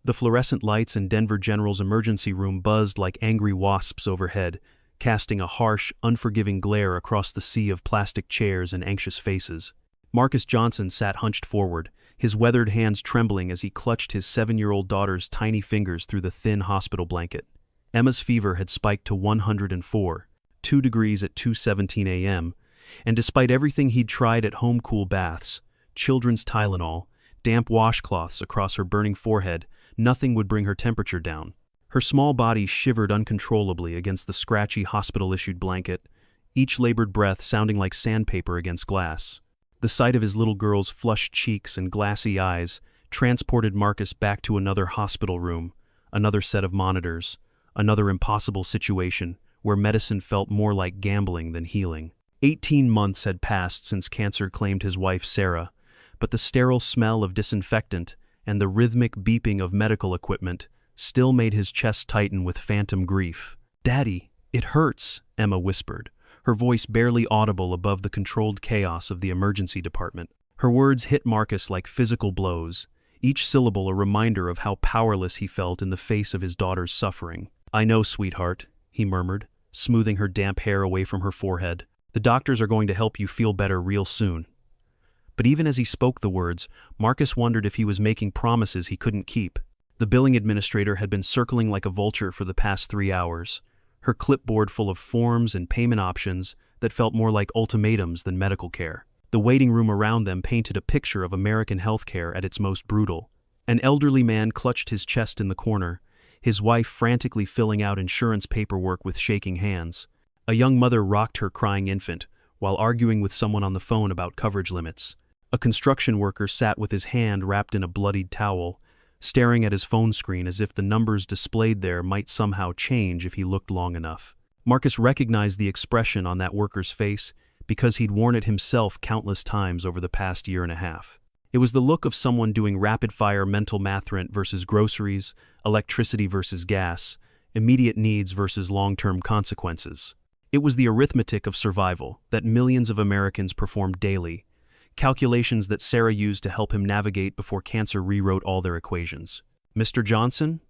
The fluorescent lights in Denver General's emergency room buzzed like angry wasps overhead, casting a harsh, unforgiving glare across the sea of plastic chairs and anxious faces. Marcus Johnson sat hunched forward, his weathered hands trembling as he clutched his 7-year-old daughter's tiny fingers through the thin hospital blanket. Emma's fever had spiked to 104, 2 degrees at 2:17 a.m., and despite everything he'd tried at home cool baths, children's Tylenol, damp washcloths across her burning forehead, nothing would bring her temperature down. Her small body shivered uncontrollably against the scratchy hospital-issued blanket, each labored breath sounding like sandpaper against glass. The sight of his little girl's flushed cheeks and glassy eyes transported Marcus back to another hospital room, another set of monitors, another impossible situation where medicine felt more like gambling than healing. 18 months had passed since cancer claimed his wife Sarah, but the sterile smell of disinfectant and the rhythmic beeping of medical equipment still made his chest tighten with phantom grief. "Daddy, it hurts," Emma whispered, her voice barely audible above the controlled chaos of the emergency department. Her words hit Marcus like physical blows, each syllable a reminder of how powerless he felt in the face of his daughter's suffering. "I know, sweetheart," he murmured, smoothing her damp hair away from her forehead. "The doctors are going to help you feel better real soon." But even as he spoke the words, Marcus wondered if he was making promises he couldn't keep. The billing administrator had been circling like a vulture for the past 3 hours, her clipboard full of forms and payment options that felt more like ultimatums than medical care. The waiting room around them painted a picture of American healthcare at its most brutal. An elderly man clutched his chest in the corner, his wife frantically filling out insurance paperwork with shaking hands. A young mother rocked her crying infant, while arguing with someone on the phone about coverage limits. A construction worker sat with his hand wrapped in a bloodied towel, staring at his phone screen as if the numbers displayed there might somehow change if he looked long enough. Marcus recognized the expression on that worker's face because he'd worn it himself countless times over the past year and a half. It was the look of someone doing rapid-fire mental math: rent versus groceries, electricity versus gas, immediate needs versus long-term consequences. It was the arithmetic of survival that millions of Americans performed daily, calculations that Sarah used to help him navigate before cancer rewrote all their equations. "Mr. Johnson?"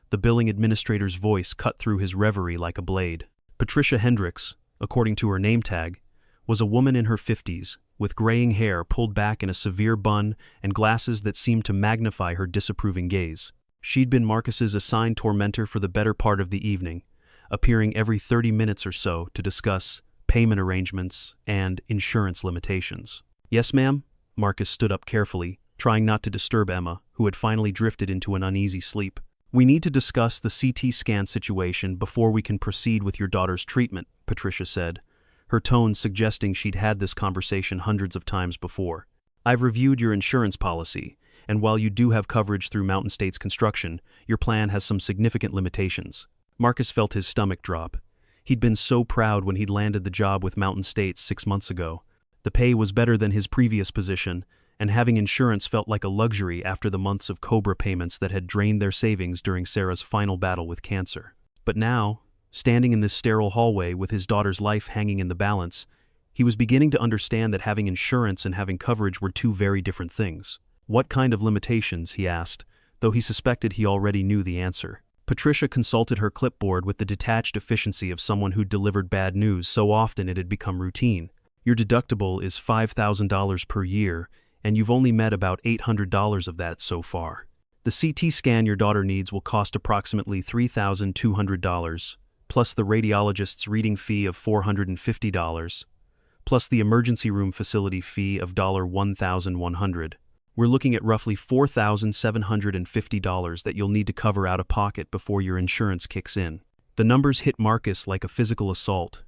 The billing administrator's voice cut through his reverie like a blade. Patricia Hendricks, according to her name tag, was a woman in her 50s, with graying hair pulled back in a severe bun and glasses that seemed to magnify her disapproving gaze. She'd been Marcus's assigned tormentor for the better part of the evening, appearing every 30 minutes or so to discuss payment arrangements and insurance limitations. "Yes, ma'am?" Marcus stood up carefully, trying not to disturb Emma, who had finally drifted into an uneasy sleep. "We need to discuss the CT scan situation before we can proceed with your daughter's treatment," Patricia said, her tone suggesting she'd had this conversation hundreds of times before. "I've reviewed your insurance policy, and while you do have coverage through Mountain States Construction, your plan has some significant limitations." Marcus felt his stomach drop. He'd been so proud when he'd landed the job with Mountain States 6 months ago. The pay was better than his previous position, and having insurance felt like a luxury after the months of COBRA payments that had drained their savings during Sarah's final battle with cancer. But now, standing in this sterile hallway with his daughter's life hanging in the balance, he was beginning to understand that having insurance and having coverage were two very different things. "What kind of limitations?" he asked, though he suspected he already knew the answer. Patricia consulted her clipboard with the detached efficiency of someone who'd delivered bad news so often it had become routine. "Your deductible is $5,000 per year, and you've only met about $800 of that so far. The CT scan your daughter needs will cost approximately $3,200, plus the radiologist's reading fee of $450, plus the emergency room facility fee of $1,100. We're looking at roughly $4,750 that you'll need to cover out of pocket before your insurance kicks in." The numbers hit Marcus like a physical assault.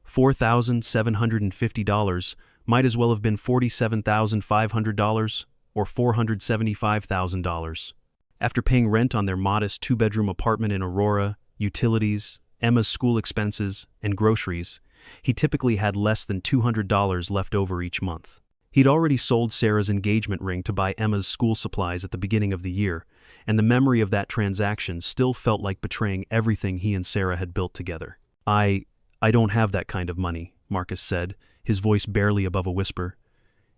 $4,750 might as well have been $47,500 or $475,000. After paying rent on their modest 2-bedroom apartment in Aurora, utilities, Emma's school expenses, and groceries, he typically had less than $200 left over each month. He'd already sold Sarah's engagement ring to buy Emma's school supplies at the beginning of the year, and the memory of that transaction still felt like betraying everything he and Sarah had built together. I don't have that kind of money," Marcus said, his voice barely above a whisper.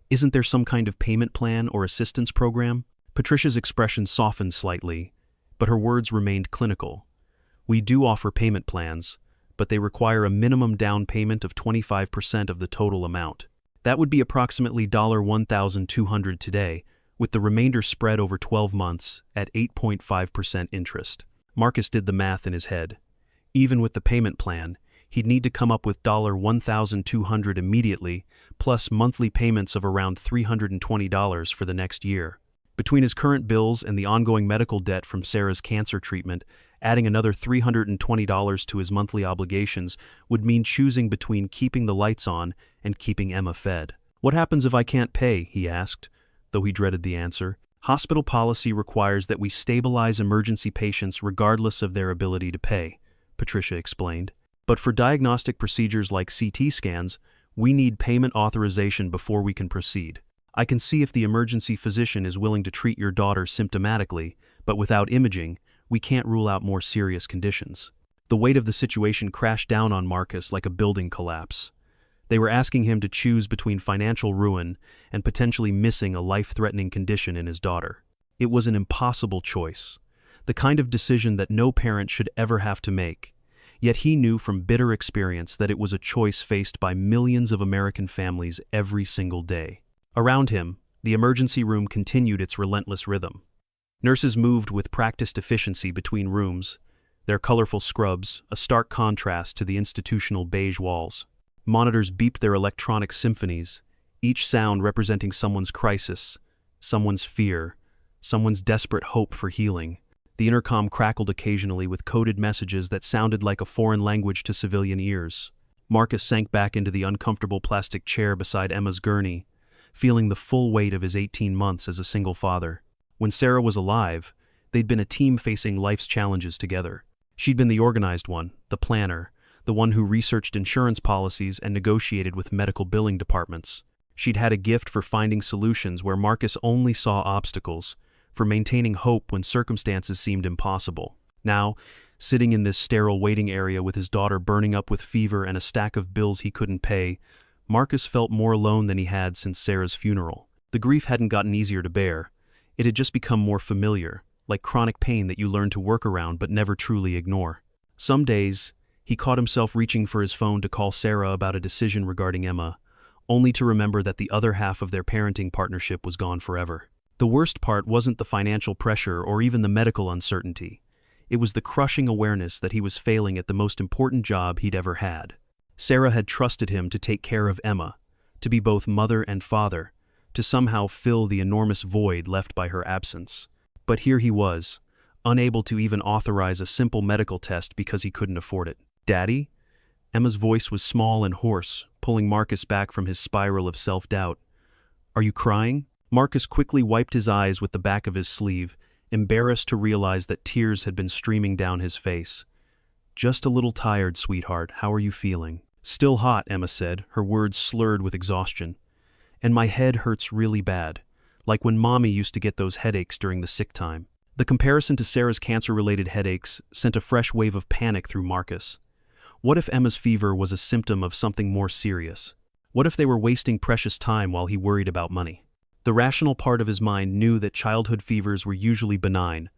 "Isn't there some kind of payment plan or assistance program?" Patricia's expression softened slightly, but her words remained clinical. We do offer payment plans, but they require a minimum down payment of 25% of the total amount. That would be approximately $1,200 today, with the remainder spread over 12 months at 8.5% interest. Marcus did the math in his head. Even with the payment plan, he'd need to come up with $1,200 immediately, plus monthly payments of around $320 for the next year. Between his current bills and the ongoing medical debt from Sarah's cancer treatment, adding another $320 to his monthly obligations would mean choosing between keeping the lights on and keeping Emma fed. "What happens if I can't pay?" he asked, though he dreaded the answer. "Hospital policy requires that we stabilize emergency patients regardless of their ability to pay," Patricia explained. "But for diagnostic procedures like CT scans, we need payment authorization before we can proceed. I can see if the emergency physician is willing to treat your daughter symptomatically, but without imaging, we can't rule out more serious conditions." The weight of the situation crashed down on Marcus like a building collapse. They were asking him to choose between financial ruin and potentially missing a life-threatening condition in his daughter. It was an impossible choice, the kind of decision that no parent should ever have to make. Yet he knew from bitter experience that it was a choice faced by millions of American families every single day. Around him, the emergency room continued its relentless rhythm. Nurses moved with practiced efficiency between rooms, their colorful scrubs a stark contrast to the institutional beige walls. Monitors beeped their electronic symphonies, each sound representing someone's crisis, someone's fear, someone's desperate hope for healing. The intercom crackled occasionally with coded messages that sounded like a foreign language to civilian ears. Marcus sank back into the uncomfortable plastic chair beside Emma's gurney, feeling the full weight of his 18 months as a single father. When Sarah was alive, they'd been a team facing life's challenges together. She'd been the organized one, the planner, the one who researched insurance policies and negotiated with medical billing departments. She'd had a gift for finding solutions where Marcus only saw obstacles, for maintaining hope when circumstances seemed impossible. Now, sitting in this sterile waiting area with his daughter burning up with fever and a stack of bills he couldn't pay, Marcus felt more alone than he had since Sarah's funeral. The grief hadn't gotten easier to bear. It had just become more familiar, like chronic pain that you learn to work around but never truly ignore. Some days, he caught himself reaching for his phone to call Sarah about a decision regarding Emma, only to remember that the other half of their parenting partnership was gone forever. The worst part wasn't the financial pressure or even the medical uncertainty. It was the crushing awareness that he was failing at the most important job he'd ever had. Sarah had trusted him to take care of Emma, to be both mother and father, to somehow fill the enormous void left by her absence. But here he was, unable to even authorize a simple medical test because he couldn't afford it. "Daddy?" Emma's voice was small and hoarse, pulling Marcus back from his spiral of self-doubt. "Are you crying?" Marcus quickly wiped his eyes with the back of his sleeve, embarrassed to realize that tears had been streaming down his face. "Just a little tired, sweetheart. How are you feeling?" "Still hot," Emma said, her words slurred with exhaustion. "And my head hurts really bad, like when Mommy used to get those headaches during the sick time." The comparison to Sarah's cancer-related headaches sent a fresh wave of panic through Marcus. What if Emma's fever was a symptom of something more serious? What if they were wasting precious time while he worried about money? The rational part of his mind knew that childhood fevers were usually benign,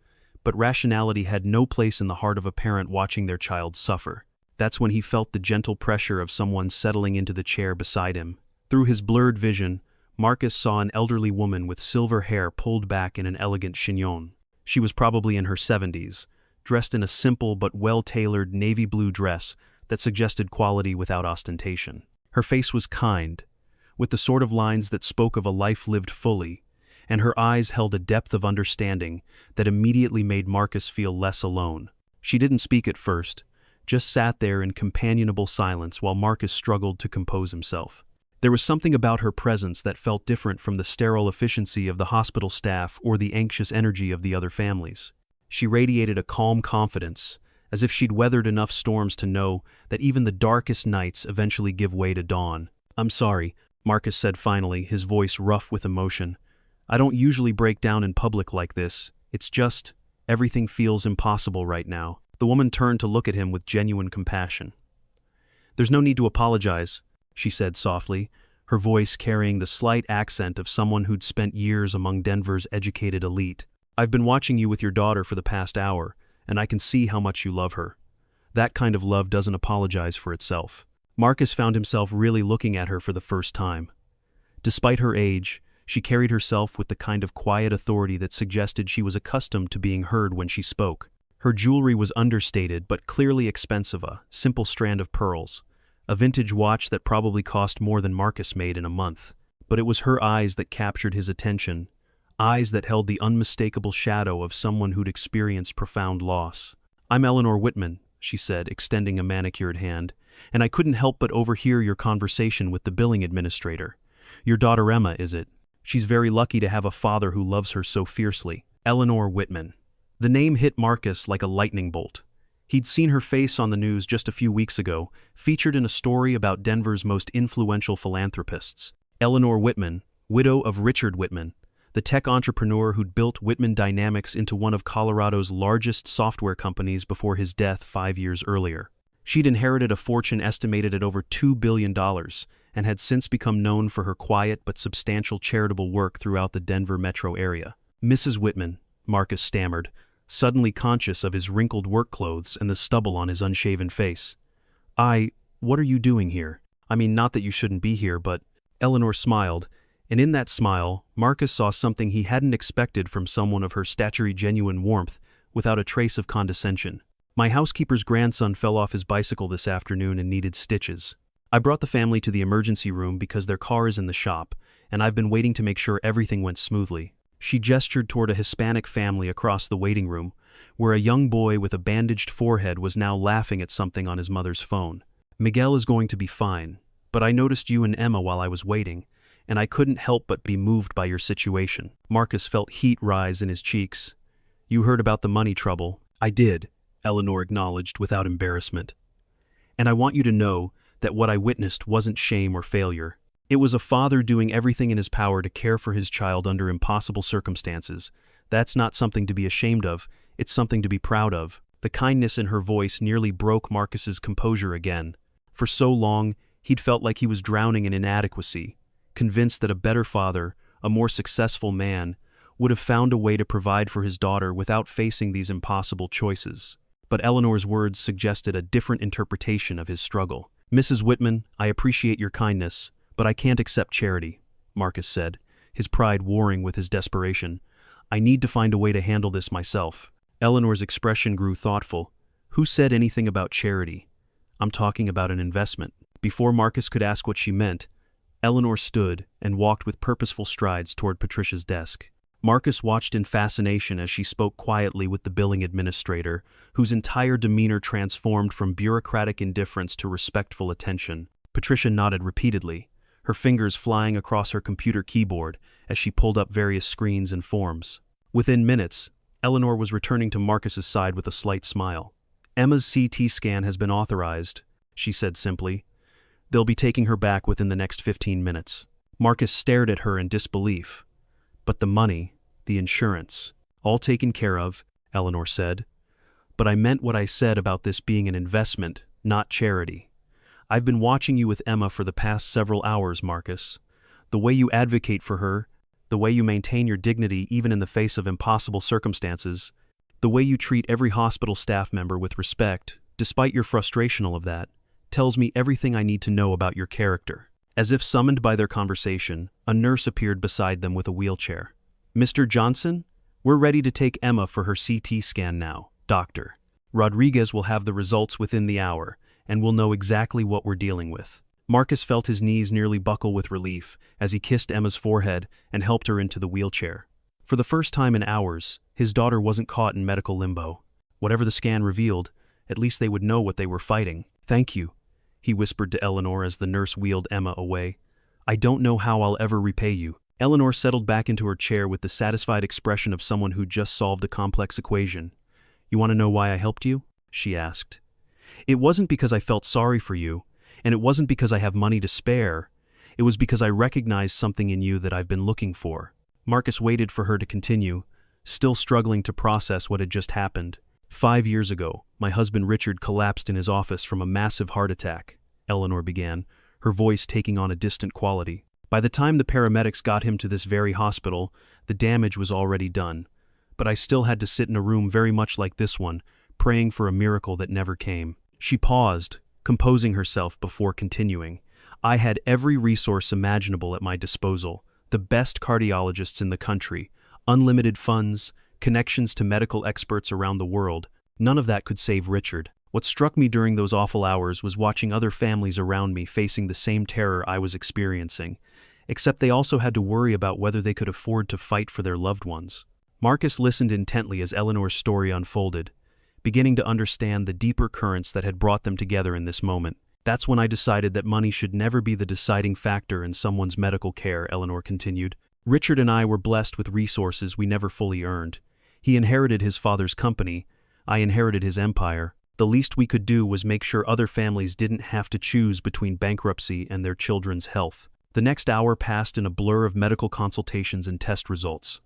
but rationality had no place in the heart of a parent watching their child suffer. That's when he felt the gentle pressure of someone settling into the chair beside him. Through his blurred vision, Marcus saw an elderly woman with silver hair pulled back in an elegant chignon. She was probably in her 70s, dressed in a simple but well-tailored navy blue dress that suggested quality without ostentation. Her face was kind, with the sort of lines that spoke of a life lived fully, and her eyes held a depth of understanding that immediately made Marcus feel less alone. She didn't speak at first, just sat there in companionable silence while Marcus struggled to compose himself. There was something about her presence that felt different from the sterile efficiency of the hospital staff or the anxious energy of the other families. She radiated a calm confidence, as if she'd weathered enough storms to know that even the darkest nights eventually give way to dawn. "I'm sorry," Marcus said finally, his voice rough with emotion. "I don't usually break down in public like this. It's just, everything feels impossible right now." The woman turned to look at him with genuine compassion. "There's no need to apologize," she said softly, her voice carrying the slight accent of someone who'd spent years among Denver's educated elite. "I've been watching you with your daughter for the past hour, and I can see how much you love her. That kind of love doesn't apologize for itself." Marcus found himself really looking at her for the first time. Despite her age, she carried herself with the kind of quiet authority that suggested she was accustomed to being heard when she spoke. Her jewelry was understated but clearly expensive, a simple strand of pearls, a vintage watch that probably cost more than Marcus made in a month. But it was her eyes that captured his attention, eyes that held the unmistakable shadow of someone who'd experienced profound loss. "I'm Eleanor Whitman," she said, extending a manicured hand, "and I couldn't help but overhear your conversation with the billing administrator. Your daughter Emma, is it? She's very lucky to have a father who loves her so fiercely." Eleanor Whitman. The name hit Marcus like a lightning bolt. He'd seen her face on the news just a few weeks ago, featured in a story about Denver's most influential philanthropists. Eleanor Whitman, widow of Richard Whitman, the tech entrepreneur who'd built Whitman Dynamics into one of Colorado's largest software companies before his death 5 years earlier. She'd inherited a fortune estimated at over $2 billion and had since become known for her quiet but substantial charitable work throughout the Denver metro area. "Mrs. Whitman," Marcus stammered, suddenly conscious of his wrinkled work clothes and the stubble on his unshaven face. What are you doing here? I mean, not that you shouldn't be here, but..." Eleanor smiled, and in that smile, Marcus saw something he hadn't expected from someone of her stature: genuine warmth, without a trace of condescension. "My housekeeper's grandson fell off his bicycle this afternoon and needed stitches. I brought the family to the emergency room because their car is in the shop, and I've been waiting to make sure everything went smoothly." She gestured toward a Hispanic family across the waiting room, where a young boy with a bandaged forehead was now laughing at something on his mother's phone. "Miguel is going to be fine, but I noticed you and Emma while I was waiting, and I couldn't help but be moved by your situation." Marcus felt heat rise in his cheeks. "You heard about the money trouble." "I did," Eleanor acknowledged without embarrassment. "And I want you to know that what I witnessed wasn't shame or failure. It was a father doing everything in his power to care for his child under impossible circumstances. That's not something to be ashamed of, it's something to be proud of." The kindness in her voice nearly broke Marcus's composure again. For so long, he'd felt like he was drowning in inadequacy, convinced that a better father, a more successful man, would have found a way to provide for his daughter without facing these impossible choices. But Eleanor's words suggested a different interpretation of his struggle. "Mrs. Whitman, I appreciate your kindness, but I can't accept charity," Marcus said, his pride warring with his desperation. "I need to find a way to handle this myself." Eleanor's expression grew thoughtful. "Who said anything about charity? I'm talking about an investment." Before Marcus could ask what she meant, Eleanor stood and walked with purposeful strides toward Patricia's desk. Marcus watched in fascination as she spoke quietly with the billing administrator, whose entire demeanor transformed from bureaucratic indifference to respectful attention. Patricia nodded repeatedly, her fingers flying across her computer keyboard as she pulled up various screens and forms. Within minutes, Eleanor was returning to Marcus's side with a slight smile. "Emma's CT scan has been authorized," she said simply. "They'll be taking her back within the next 15 minutes. Marcus stared at her in disbelief. "But the money, the insurance, all taken care of," Eleanor said. "But I meant what I said about this being an investment, not charity. I've been watching you with Emma for the past several hours, Marcus. The way you advocate for her, the way you maintain your dignity even in the face of impossible circumstances, the way you treat every hospital staff member with respect, despite your frustration of that, tells me everything I need to know about your character." As if summoned by their conversation, a nurse appeared beside them with a wheelchair. "Mr. Johnson, we're ready to take Emma for her CT scan now, doctor. Rodriguez will have the results within the hour, and we'll know exactly what we're dealing with." Marcus felt his knees nearly buckle with relief as he kissed Emma's forehead and helped her into the wheelchair. For the first time in hours, his daughter wasn't caught in medical limbo. Whatever the scan revealed, at least they would know what they were fighting. "Thank you," he whispered to Eleanor as the nurse wheeled Emma away. "I don't know how I'll ever repay you." Eleanor settled back into her chair with the satisfied expression of someone who just solved a complex equation. "You want to know why I helped you?" she asked. "It wasn't because I felt sorry for you, and it wasn't because I have money to spare. It was because I recognized something in you that I've been looking for." Marcus waited for her to continue, still struggling to process what had just happened. 5 years ago, my husband Richard collapsed in his office from a massive heart attack," Eleanor began, her voice taking on a distant quality. By the time the paramedics got him to this very hospital, the damage was already done. But I still had to sit in a room very much like this one, praying for a miracle that never came. She paused, composing herself before continuing. I had every resource imaginable at my disposal, the best cardiologists in the country, unlimited funds, connections to medical experts around the world. None of that could save Richard. What struck me during those awful hours was watching other families around me facing the same terror I was experiencing, except they also had to worry about whether they could afford to fight for their loved ones. Marcus listened intently as Eleanor's story unfolded, beginning to understand the deeper currents that had brought them together in this moment. That's when I decided that money should never be the deciding factor in someone's medical care, Eleanor continued. Richard and I were blessed with resources we never fully earned. He inherited his father's company, I inherited his empire. The least we could do was make sure other families didn't have to choose between bankruptcy and their children's health. The next hour passed in a blur of medical consultations and test results.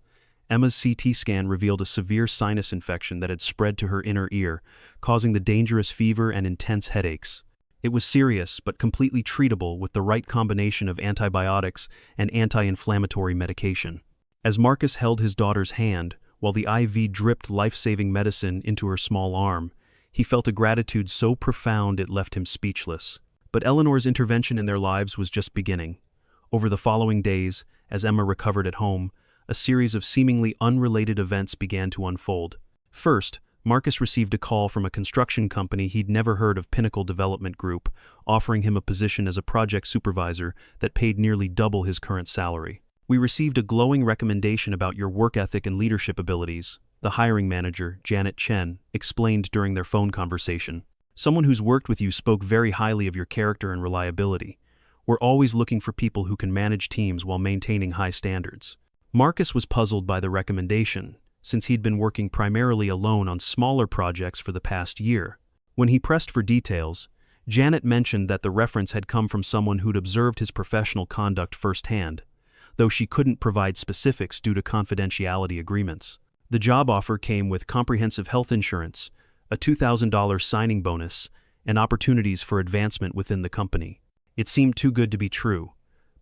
Emma's CT scan revealed a severe sinus infection that had spread to her inner ear, causing the dangerous fever and intense headaches. It was serious, but completely treatable with the right combination of antibiotics and anti-inflammatory medication. As Marcus held his daughter's hand, while the IV dripped life-saving medicine into her small arm, he felt a gratitude so profound it left him speechless. But Eleanor's intervention in their lives was just beginning. Over the following days, as Emma recovered at home, a series of seemingly unrelated events began to unfold. First, Marcus received a call from a construction company he'd never heard of, Pinnacle Development Group, offering him a position as a project supervisor that paid nearly double his current salary. "We received a glowing recommendation about your work ethic and leadership abilities," the hiring manager, Janet Chen, explained during their phone conversation. "Someone who's worked with you spoke very highly of your character and reliability. We're always looking for people who can manage teams while maintaining high standards." Marcus was puzzled by the recommendation, since he'd been working primarily alone on smaller projects for the past year. When he pressed for details, Janet mentioned that the reference had come from someone who'd observed his professional conduct firsthand, though she couldn't provide specifics due to confidentiality agreements. The job offer came with comprehensive health insurance, a $2,000 signing bonus, and opportunities for advancement within the company. It seemed too good to be true,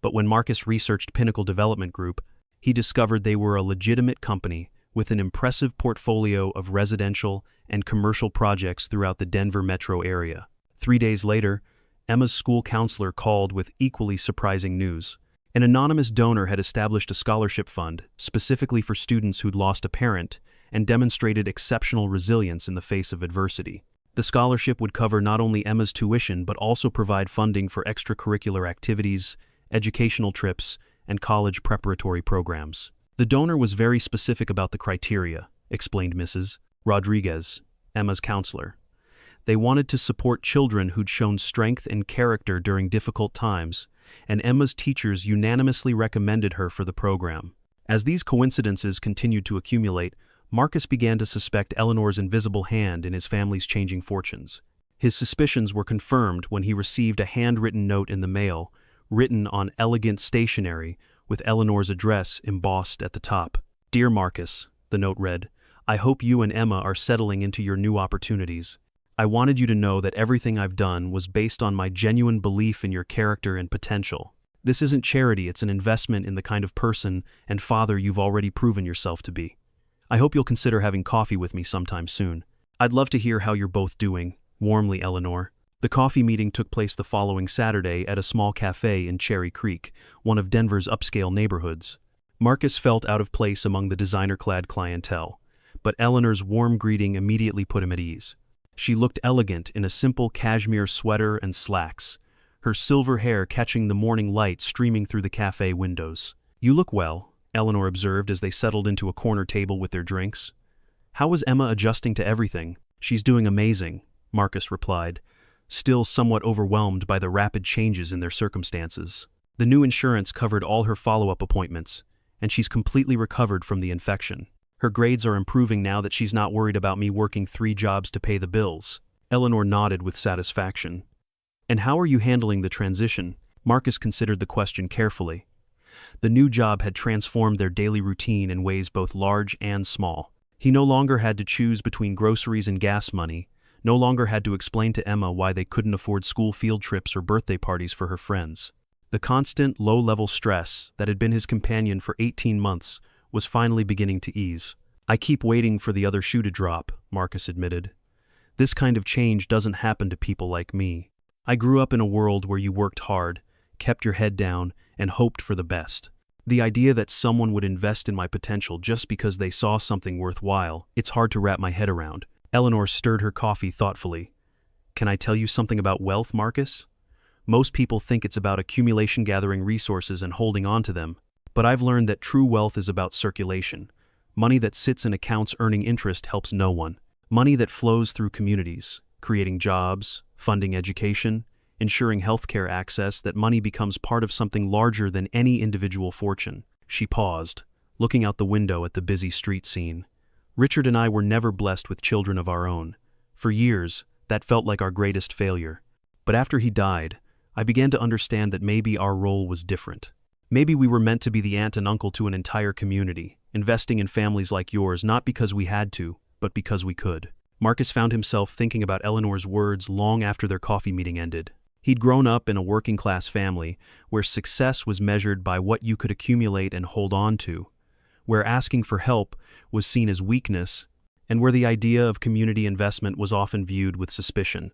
but when Marcus researched Pinnacle Development Group, he discovered they were a legitimate company with an impressive portfolio of residential and commercial projects throughout the Denver metro area. 3 days later, Emma's school counselor called with equally surprising news. An anonymous donor had established a scholarship fund specifically for students who'd lost a parent and demonstrated exceptional resilience in the face of adversity. The scholarship would cover not only Emma's tuition but also provide funding for extracurricular activities, educational trips, and college preparatory programs. "The donor was very specific about the criteria," explained Mrs. Rodriguez, Emma's counselor. "They wanted to support children who'd shown strength and character during difficult times, and Emma's teachers unanimously recommended her for the program." As these coincidences continued to accumulate, Marcus began to suspect Eleanor's invisible hand in his family's changing fortunes. His suspicions were confirmed when he received a handwritten note in the mail, written on elegant stationery, with Eleanor's address embossed at the top. "Dear Marcus," the note read, "I hope you and Emma are settling into your new opportunities. I wanted you to know that everything I've done was based on my genuine belief in your character and potential. This isn't charity, it's an investment in the kind of person and father you've already proven yourself to be. I hope you'll consider having coffee with me sometime soon. I'd love to hear how you're both doing. Warmly, Eleanor." The coffee meeting took place the following Saturday at a small cafe in Cherry Creek, one of Denver's upscale neighborhoods. Marcus felt out of place among the designer-clad clientele, but Eleanor's warm greeting immediately put him at ease. She looked elegant in a simple cashmere sweater and slacks, her silver hair catching the morning light streaming through the cafe windows. "You look well," Eleanor observed as they settled into a corner table with their drinks. "How is Emma adjusting to everything?" "She's doing amazing," Marcus replied, still somewhat overwhelmed by the rapid changes in their circumstances. "The new insurance covered all her follow-up appointments, and she's completely recovered from the infection. Her grades are improving now that she's not worried about me working 3 jobs to pay the bills." Eleanor nodded with satisfaction. "And how are you handling the transition?" Marcus considered the question carefully. The new job had transformed their daily routine in ways both large and small. He no longer had to choose between groceries and gas money, no longer had to explain to Emma why they couldn't afford school field trips or birthday parties for her friends. The constant, low-level stress that had been his companion for 18 months was finally beginning to ease. "I keep waiting for the other shoe to drop," Marcus admitted. "This kind of change doesn't happen to people like me. I grew up in a world where you worked hard, kept your head down, and hoped for the best. The idea that someone would invest in my potential just because they saw something worthwhile, it's hard to wrap my head around." Eleanor stirred her coffee thoughtfully. "Can I tell you something about wealth, Marcus? Most people think it's about accumulation, gathering resources and holding on to them. But I've learned that true wealth is about circulation. Money that sits in accounts earning interest helps no one. Money that flows through communities, creating jobs, funding education, ensuring healthcare access, that money becomes part of something larger than any individual fortune." She paused, looking out the window at the busy street scene. "Richard and I were never blessed with children of our own. For years, that felt like our greatest failure. But after he died, I began to understand that maybe our role was different. Maybe we were meant to be the aunt and uncle to an entire community, investing in families like yours not because we had to, but because we could." Marcus found himself thinking about Eleanor's words long after their coffee meeting ended. He'd grown up in a working-class family where success was measured by what you could accumulate and hold on to, where asking for help was seen as weakness, and where the idea of community investment was often viewed with suspicion.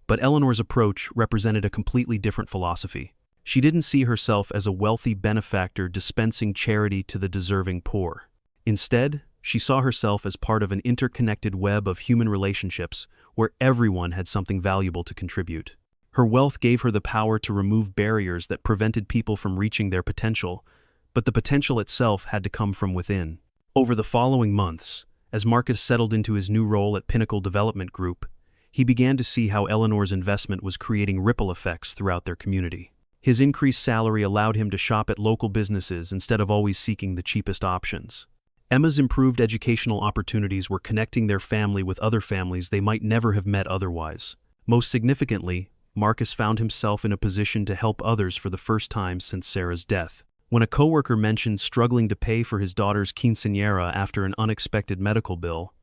But Eleanor's approach represented a completely different philosophy. She didn't see herself as a wealthy benefactor dispensing charity to the deserving poor. Instead, she saw herself as part of an interconnected web of human relationships where everyone had something valuable to contribute. Her wealth gave her the power to remove barriers that prevented people from reaching their potential, but the potential itself had to come from within. Over the following months, as Marcus settled into his new role at Pinnacle Development Group, he began to see how Eleanor's investment was creating ripple effects throughout their community. His increased salary allowed him to shop at local businesses instead of always seeking the cheapest options. Emma's improved educational opportunities were connecting their family with other families they might never have met otherwise. Most significantly, Marcus found himself in a position to help others for the first time since Sarah's death. When a coworker mentioned struggling to pay for his daughter's quinceañera after an unexpected medical bill,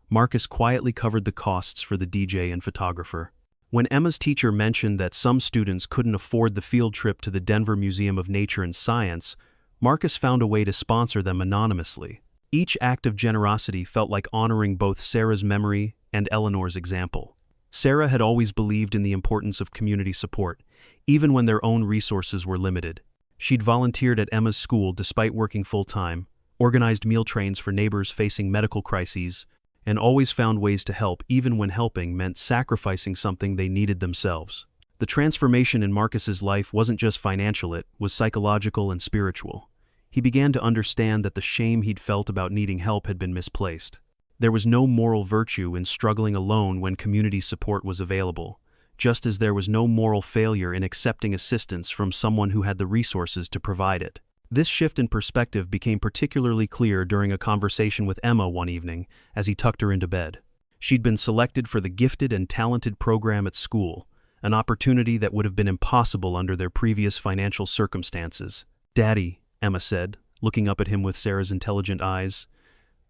Marcus quietly covered the costs for the DJ and photographer. When Emma's teacher mentioned that some students couldn't afford the field trip to the Denver Museum of Nature and Science, Marcus found a way to sponsor them anonymously. Each act of generosity felt like honoring both Sarah's memory and Eleanor's example. Sarah had always believed in the importance of community support, even when their own resources were limited. She'd volunteered at Emma's school despite working full-time, organized meal trains for neighbors facing medical crises, and always found ways to help even when helping meant sacrificing something they needed themselves. The transformation in Marcus's life wasn't just financial, it was psychological and spiritual. He began to understand that the shame he'd felt about needing help had been misplaced. There was no moral virtue in struggling alone when community support was available, just as there was no moral failure in accepting assistance from someone who had the resources to provide it. This shift in perspective became particularly clear during a conversation with Emma one evening as he tucked her into bed. She'd been selected for the gifted and talented program at school, an opportunity that would have been impossible under their previous financial circumstances. "Daddy," Emma said, looking up at him with Sarah's intelligent eyes,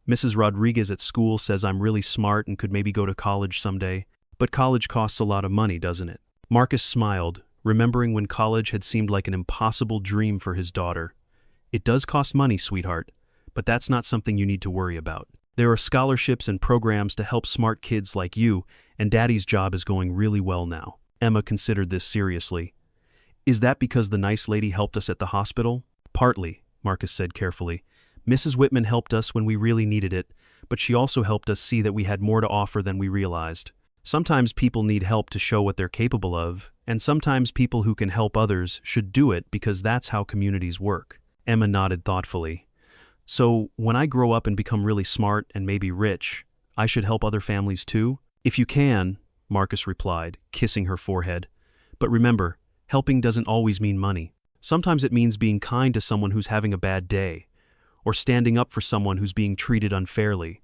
"Mrs. Rodriguez at school says I'm really smart and could maybe go to college someday, but college costs a lot of money, doesn't it?" Marcus smiled, remembering when college had seemed like an impossible dream for his daughter. "It does cost money, sweetheart, but that's not something you need to worry about. There are scholarships and programs to help smart kids like you, and Daddy's job is going really well now." Emma considered this seriously. "Is that because the nice lady helped us at the hospital?" "Partly," Marcus said carefully. "Mrs. Whitman helped us when we really needed it, but she also helped us see that we had more to offer than we realized. Sometimes people need help to show what they're capable of, and sometimes people who can help others should do it because that's how communities work." Emma nodded thoughtfully. "So, when I grow up and become really smart and maybe rich, I should help other families too?" "If you can," Marcus replied, kissing her forehead. "But remember, helping doesn't always mean money. Sometimes it means being kind to someone who's having a bad day, or standing up for someone who's being treated unfairly,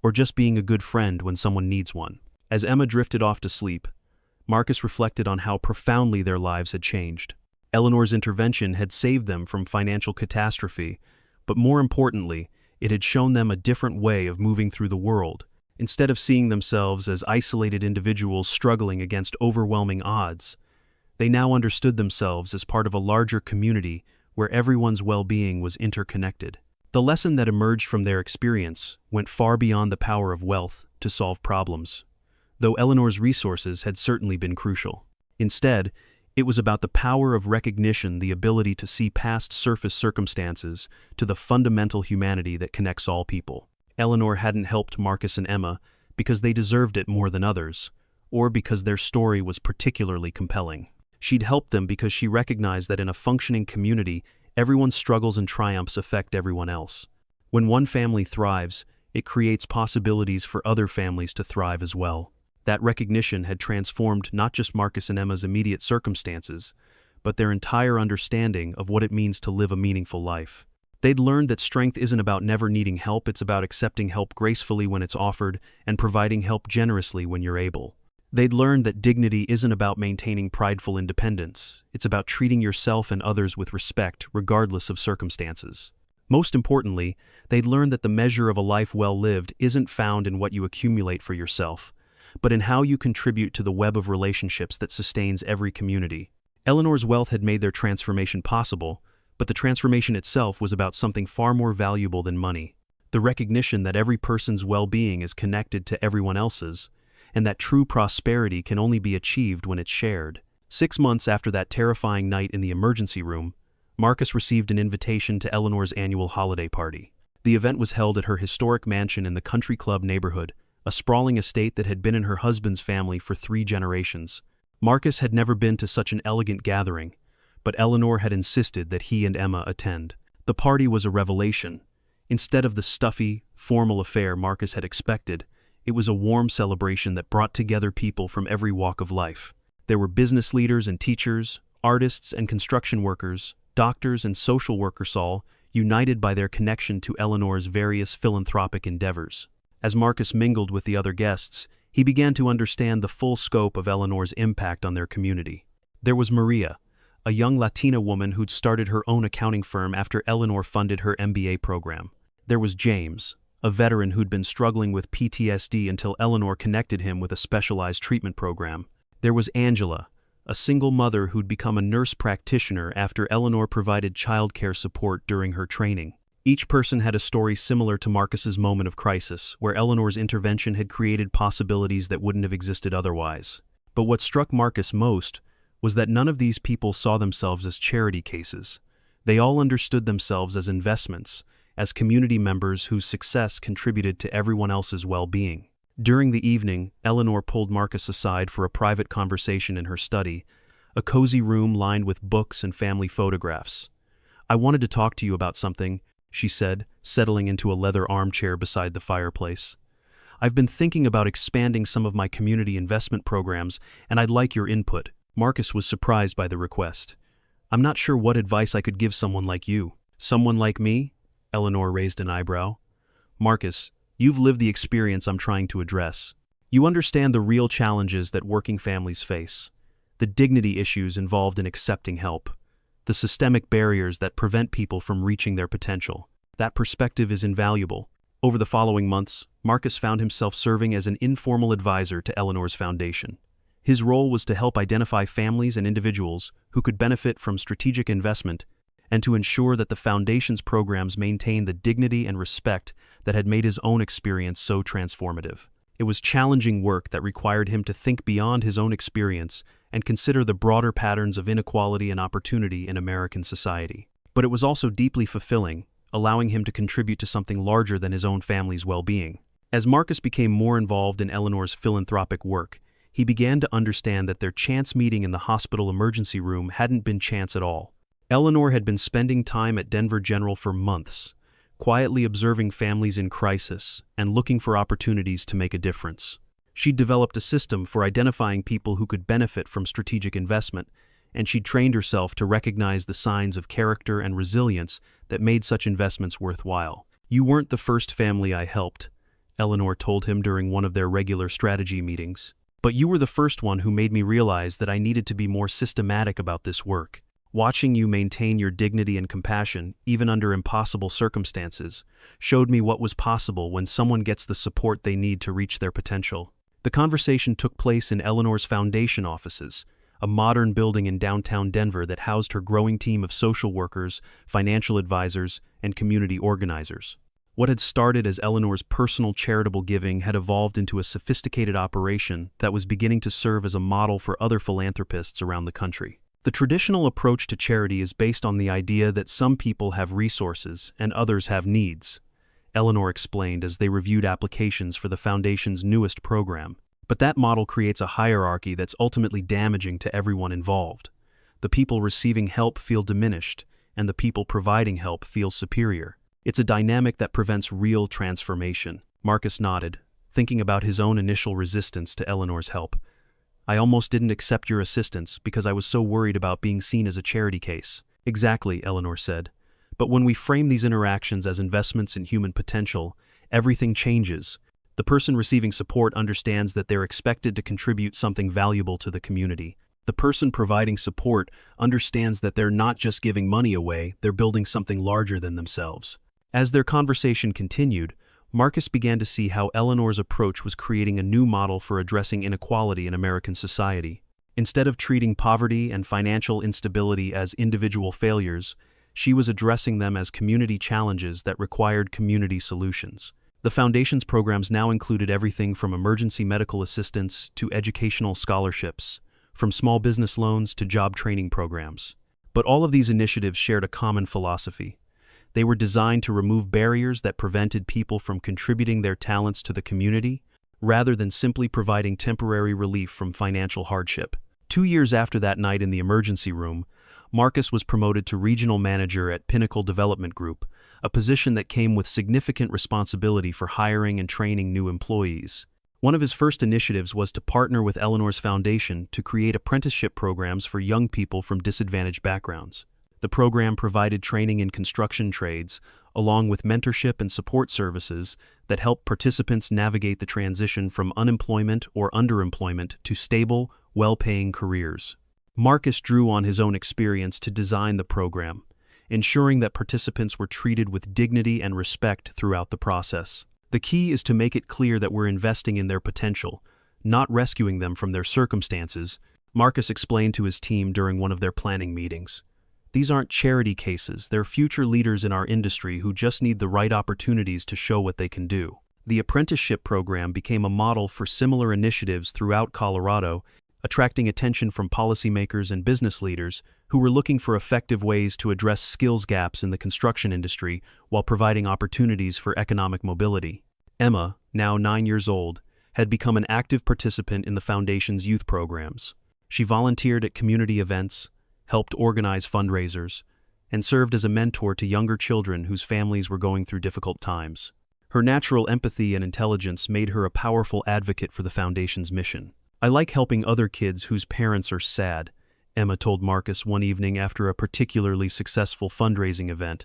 or just being a good friend when someone needs one." As Emma drifted off to sleep, Marcus reflected on how profoundly their lives had changed. Eleanor's intervention had saved them from financial catastrophe, but more importantly, it had shown them a different way of moving through the world, Instead of seeing themselves as isolated individuals struggling against overwhelming odds, they now understood themselves as part of a larger community where everyone's well-being was interconnected. The lesson that emerged from their experience went far beyond the power of wealth to solve problems, though Eleanor's resources had certainly been crucial. Instead, it was about the power of recognition, the ability to see past surface circumstances to the fundamental humanity that connects all people. Eleanor hadn't helped Marcus and Emma because they deserved it more than others, or because their story was particularly compelling. She'd helped them because she recognized that in a functioning community, everyone's struggles and triumphs affect everyone else. When one family thrives, it creates possibilities for other families to thrive as well. That recognition had transformed not just Marcus and Emma's immediate circumstances, but their entire understanding of what it means to live a meaningful life. They'd learned that strength isn't about never needing help, it's about accepting help gracefully when it's offered and providing help generously when you're able. They'd learned that dignity isn't about maintaining prideful independence, it's about treating yourself and others with respect regardless of circumstances. Most importantly, they'd learned that the measure of a life well lived isn't found in what you accumulate for yourself, but in how you contribute to the web of relationships that sustains every community. Eleanor's wealth had made their transformation possible, but the transformation itself was about something far more valuable than money. The recognition that every person's well-being is connected to everyone else's, and that true prosperity can only be achieved when it's shared. 6 months after that terrifying night in the emergency room, Marcus received an invitation to Eleanor's annual holiday party. The event was held at her historic mansion in the Country Club neighborhood, a sprawling estate that had been in her husband's family for 3 generations. Marcus had never been to such an elegant gathering, but Eleanor had insisted that he and Emma attend. The party was a revelation. Instead of the stuffy, formal affair Marcus had expected, it was a warm celebration that brought together people from every walk of life. There were business leaders and teachers, artists and construction workers, doctors and social workers, all united by their connection to Eleanor's various philanthropic endeavors. As Marcus mingled with the other guests, he began to understand the full scope of Eleanor's impact on their community. There was Maria, a young Latina woman who'd started her own accounting firm after Eleanor funded her MBA program. There was James, a veteran who'd been struggling with PTSD until Eleanor connected him with a specialized treatment program. There was Angela, a single mother who'd become a nurse practitioner after Eleanor provided childcare support during her training. Each person had a story similar to Marcus's moment of crisis, where Eleanor's intervention had created possibilities that wouldn't have existed otherwise. But what struck Marcus most was that none of these people saw themselves as charity cases. They all understood themselves as investments, as community members whose success contributed to everyone else's well-being. During the evening, Eleanor pulled Marcus aside for a private conversation in her study, a cozy room lined with books and family photographs. "I wanted to talk to you about something," she said, settling into a leather armchair beside the fireplace. "I've been thinking about expanding some of my community investment programs, and I'd like your input." Marcus was surprised by the request. "I'm not sure what advice I could give someone like you." "Someone like me?" Eleanor raised an eyebrow. "Marcus, you've lived the experience I'm trying to address. You understand the real challenges that working families face, the dignity issues involved in accepting help, the systemic barriers that prevent people from reaching their potential. That perspective is invaluable." Over the following months, Marcus found himself serving as an informal advisor to Eleanor's foundation. His role was to help identify families and individuals who could benefit from strategic investment and to ensure that the foundation's programs maintained the dignity and respect that had made his own experience so transformative. It was challenging work that required him to think beyond his own experience and consider the broader patterns of inequality and opportunity in American society. But it was also deeply fulfilling, allowing him to contribute to something larger than his own family's well-being. As Marcus became more involved in Eleanor's philanthropic work, he began to understand that their chance meeting in the hospital emergency room hadn't been chance at all. Eleanor had been spending time at Denver General for months, quietly observing families in crisis and looking for opportunities to make a difference. She'd developed a system for identifying people who could benefit from strategic investment, and she'd trained herself to recognize the signs of character and resilience that made such investments worthwhile. "You weren't the first family I helped," Eleanor told him during one of their regular strategy meetings. "But you were the first one who made me realize that I needed to be more systematic about this work. Watching you maintain your dignity and compassion, even under impossible circumstances, showed me what was possible when someone gets the support they need to reach their potential. The conversation took place in Eleanor's foundation offices, a modern building in downtown Denver that housed her growing team of social workers, financial advisors, and community organizers. What had started as Eleanor's personal charitable giving had evolved into a sophisticated operation that was beginning to serve as a model for other philanthropists around the country. The traditional approach to charity is based on the idea that some people have resources and others have needs, Eleanor explained as they reviewed applications for the foundation's newest program. But that model creates a hierarchy that's ultimately damaging to everyone involved. The people receiving help feel diminished, and the people providing help feel superior. It's a dynamic that prevents real transformation. Marcus nodded, thinking about his own initial resistance to Eleanor's help. I almost didn't accept your assistance because I was so worried about being seen as a charity case. Exactly, Eleanor said. But when we frame these interactions as investments in human potential, everything changes. The person receiving support understands that they're expected to contribute something valuable to the community. The person providing support understands that they're not just giving money away, they're building something larger than themselves. As their conversation continued, Marcus began to see how Eleanor's approach was creating a new model for addressing inequality in American society. Instead of treating poverty and financial instability as individual failures, she was addressing them as community challenges that required community solutions. The foundation's programs now included everything from emergency medical assistance to educational scholarships, from small business loans to job training programs. But all of these initiatives shared a common philosophy. They were designed to remove barriers that prevented people from contributing their talents to the community, rather than simply providing temporary relief from financial hardship. 2 years after that night in the emergency room, Marcus was promoted to regional manager at Pinnacle Development Group, a position that came with significant responsibility for hiring and training new employees. One of his first initiatives was to partner with Eleanor's foundation to create apprenticeship programs for young people from disadvantaged backgrounds. The program provided training in construction trades, along with mentorship and support services that helped participants navigate the transition from unemployment or underemployment to stable, well-paying careers. Marcus drew on his own experience to design the program, ensuring that participants were treated with dignity and respect throughout the process. The key is to make it clear that we're investing in their potential, not rescuing them from their circumstances, Marcus explained to his team during one of their planning meetings. These aren't charity cases, they're future leaders in our industry who just need the right opportunities to show what they can do. The apprenticeship program became a model for similar initiatives throughout Colorado, attracting attention from policymakers and business leaders who were looking for effective ways to address skills gaps in the construction industry while providing opportunities for economic mobility. Emma, now 9 years old, had become an active participant in the foundation's youth programs. She volunteered at community events, helped organize fundraisers, and served as a mentor to younger children whose families were going through difficult times. Her natural empathy and intelligence made her a powerful advocate for the foundation's mission. I like helping other kids whose parents are sad, Emma told Marcus one evening after a particularly successful fundraising event.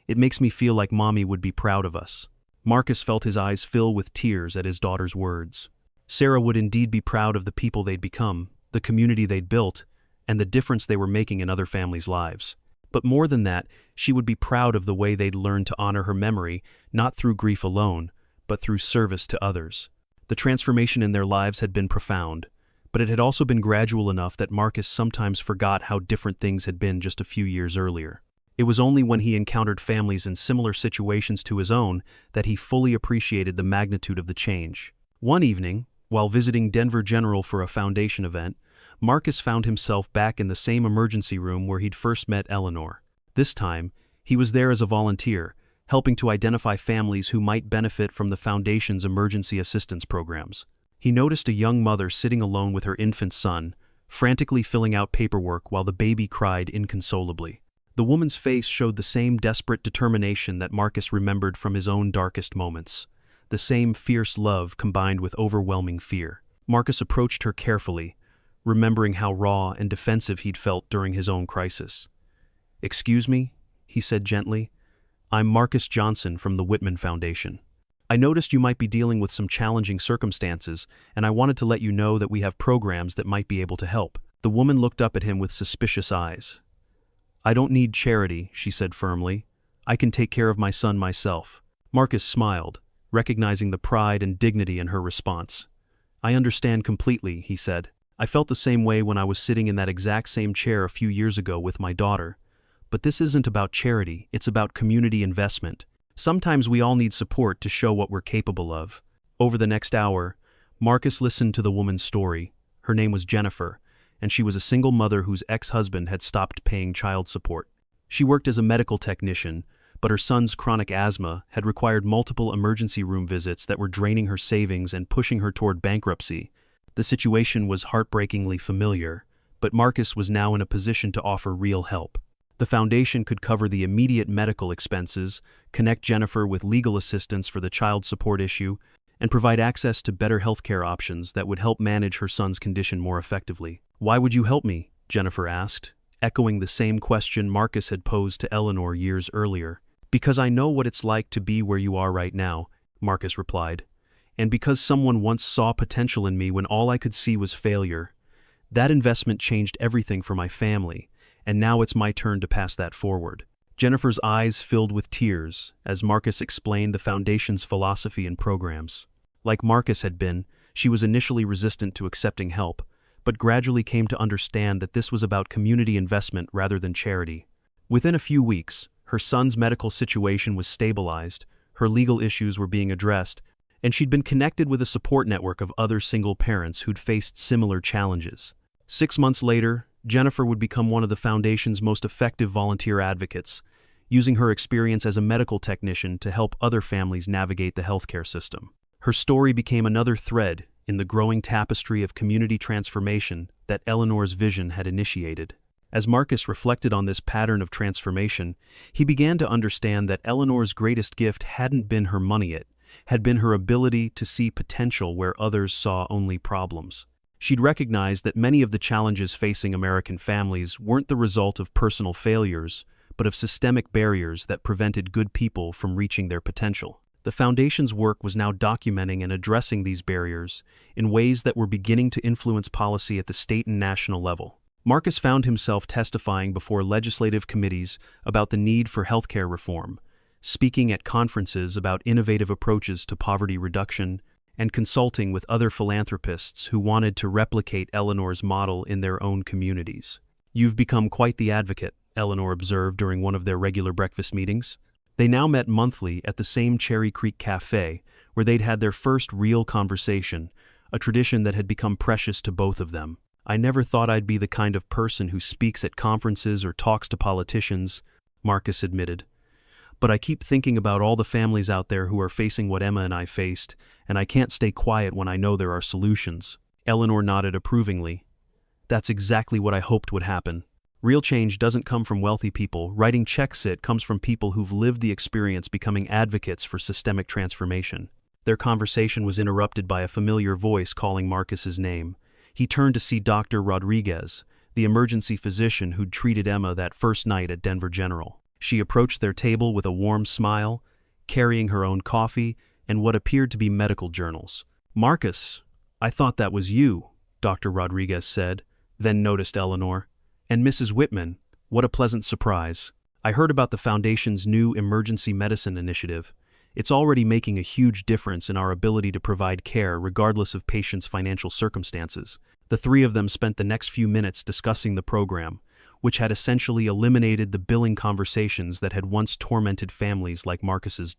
It makes me feel like Mommy would be proud of us. Marcus felt his eyes fill with tears at his daughter's words. Sarah would indeed be proud of the people they'd become, the community they'd built, and the difference they were making in other families' lives. But more than that, she would be proud of the way they'd learned to honor her memory, not through grief alone, but through service to others. The transformation in their lives had been profound, but it had also been gradual enough that Marcus sometimes forgot how different things had been just a few years earlier. It was only when he encountered families in similar situations to his own that he fully appreciated the magnitude of the change. One evening, while visiting Denver General for a foundation event, Marcus found himself back in the same emergency room where he'd first met Eleanor. This time, he was there as a volunteer, helping to identify families who might benefit from the foundation's emergency assistance programs. He noticed a young mother sitting alone with her infant son, frantically filling out paperwork while the baby cried inconsolably. The woman's face showed the same desperate determination that Marcus remembered from his own darkest moments, the same fierce love combined with overwhelming fear. Marcus approached her carefully, remembering how raw and defensive he'd felt during his own crisis. "Excuse me," he said gently. "I'm Marcus Johnson from the Whitman Foundation. I noticed you might be dealing with some challenging circumstances, and I wanted to let you know that we have programs that might be able to help." The woman looked up at him with suspicious eyes. "I don't need charity," she said firmly. "I can take care of my son myself." Marcus smiled, recognizing the pride and dignity in her response. "I understand completely," he said. "I felt the same way when I was sitting in that exact same chair a few years ago with my daughter. But this isn't about charity, it's about community investment. Sometimes we all need support to show what we're capable of." Over the next hour, Marcus listened to the woman's story. Her name was Jennifer, and she was a single mother whose ex-husband had stopped paying child support. She worked as a medical technician, but her son's chronic asthma had required multiple emergency room visits that were draining her savings and pushing her toward bankruptcy. The situation was heartbreakingly familiar, but Marcus was now in a position to offer real help. The foundation could cover the immediate medical expenses, connect Jennifer with legal assistance for the child support issue, and provide access to better healthcare options that would help manage her son's condition more effectively. "Why would you help me?" Jennifer asked, echoing the same question Marcus had posed to Eleanor years earlier. "Because I know what it's like to be where you are right now," Marcus replied. "And because someone once saw potential in me when all I could see was failure. That investment changed everything for my family, and now it's my turn to pass that forward." Jennifer's eyes filled with tears as Marcus explained the foundation's philosophy and programs. Like Marcus had been, she was initially resistant to accepting help, but gradually came to understand that this was about community investment rather than charity. Within a few weeks, her son's medical situation was stabilized, her legal issues were being addressed, and she'd been connected with a support network of other single parents who'd faced similar challenges. 6 months later, Jennifer would become one of the foundation's most effective volunteer advocates, using her experience as a medical technician to help other families navigate the healthcare system. Her story became another thread in the growing tapestry of community transformation that Eleanor's vision had initiated. As Marcus reflected on this pattern of transformation, he began to understand that Eleanor's greatest gift hadn't been her money, it had been her ability to see potential where others saw only problems. She'd recognized that many of the challenges facing American families weren't the result of personal failures, but of systemic barriers that prevented good people from reaching their potential. The Foundation's work was now documenting and addressing these barriers in ways that were beginning to influence policy at the state and national level. Marcus found himself testifying before legislative committees about the need for healthcare reform, speaking at conferences about innovative approaches to poverty reduction, and consulting with other philanthropists who wanted to replicate Eleanor's model in their own communities. "You've become quite the advocate," Eleanor observed during one of their regular breakfast meetings. They now met monthly at the same Cherry Creek Cafe, where they'd had their first real conversation, a tradition that had become precious to both of them. "I never thought I'd be the kind of person who speaks at conferences or talks to politicians," Marcus admitted. "But I keep thinking about all the families out there who are facing what Emma and I faced, and I can't stay quiet when I know there are solutions." Eleanor nodded approvingly. "That's exactly what I hoped would happen. Real change doesn't come from wealthy people. Writing checks, it comes from people who've lived the experience becoming advocates for systemic transformation." Their conversation was interrupted by a familiar voice calling Marcus's name. He turned to see Dr. Rodriguez, the emergency physician who'd treated Emma that first night at Denver General. She approached their table with a warm smile, carrying her own coffee and what appeared to be medical journals. "Marcus, I thought that was you," Dr. Rodriguez said, then noticed Eleanor. "And Mrs. Whitman, what a pleasant surprise. I heard about the Foundation's new emergency medicine initiative. It's already making a huge difference in our ability to provide care regardless of patients' financial circumstances." The three of them spent the next few minutes discussing the program, which had essentially eliminated the billing conversations that had once tormented families like Marcus's.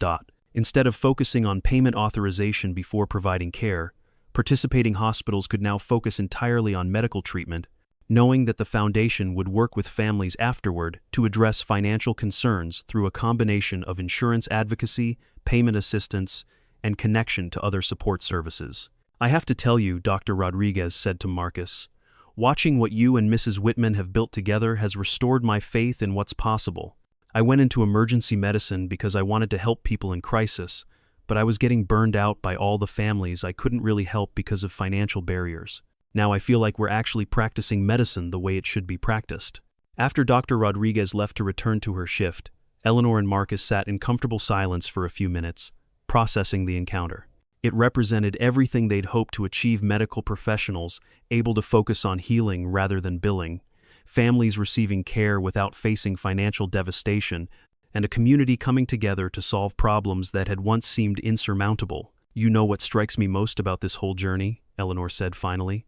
Instead of focusing on payment authorization before providing care, participating hospitals could now focus entirely on medical treatment, knowing that the Foundation would work with families afterward to address financial concerns through a combination of insurance advocacy, payment assistance, and connection to other support services. "I have to tell you," Dr. Rodriguez said to Marcus, "watching what you and Mrs. Whitman have built together has restored my faith in what's possible. I went into emergency medicine because I wanted to help people in crisis, but I was getting burned out by all the families I couldn't really help because of financial barriers. Now I feel like we're actually practicing medicine the way it should be practiced." After Dr. Rodriguez left to return to her shift, Eleanor and Marcus sat in comfortable silence for a few minutes, processing the encounter. It represented everything they'd hoped to achieve: medical professionals able to focus on healing rather than billing, families receiving care without facing financial devastation, and a community coming together to solve problems that had once seemed insurmountable. "You know what strikes me most about this whole journey?" Eleanor said finally.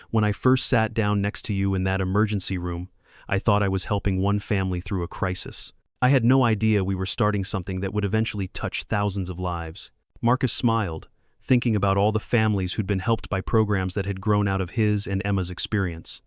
"When I first sat down next to you in that emergency room, I thought I was helping one family through a crisis. I had no idea we were starting something that would eventually touch thousands of lives." Marcus smiled, thinking about all the families who'd been helped by programs that had grown out of his and Emma's experience.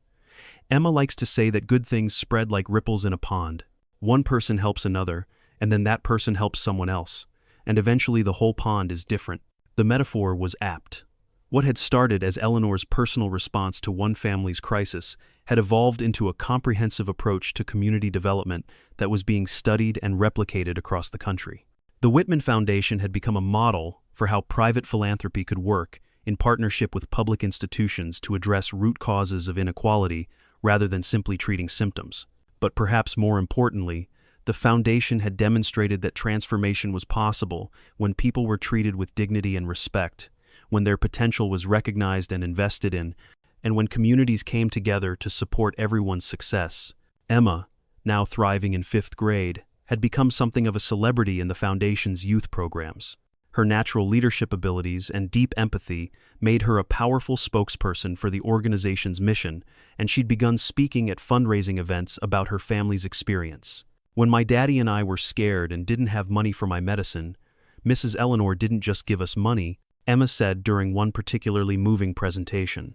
Emma likes to say that good things spread like ripples in a pond. One person helps another, and then that person helps someone else, and eventually the whole pond is different. The metaphor was apt. What had started as Eleanor's personal response to one family's crisis had evolved into a comprehensive approach to community development that was being studied and replicated across the country. The Whitman Foundation had become a model for how private philanthropy could work in partnership with public institutions to address root causes of inequality rather than simply treating symptoms. But perhaps more importantly, the foundation had demonstrated that transformation was possible when people were treated with dignity and respect, when their potential was recognized and invested in, and when communities came together to support everyone's success. Emma, now thriving in 5th grade, had become something of a celebrity in the foundation's youth programs. Her natural leadership abilities and deep empathy made her a powerful spokesperson for the organization's mission, and she'd begun speaking at fundraising events about her family's experience. "When my daddy and I were scared and didn't have money for my medicine, Mrs. Eleanor didn't just give us money," Emma said during one particularly moving presentation.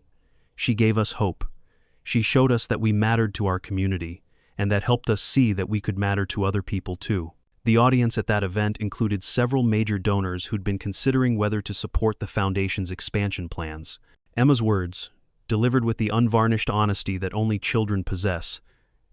"She gave us hope. She showed us that we mattered to our community, and that helped us see that we could matter to other people too." The audience at that event included several major donors who'd been considering whether to support the foundation's expansion plans. Emma's words, delivered with the unvarnished honesty that only children possess,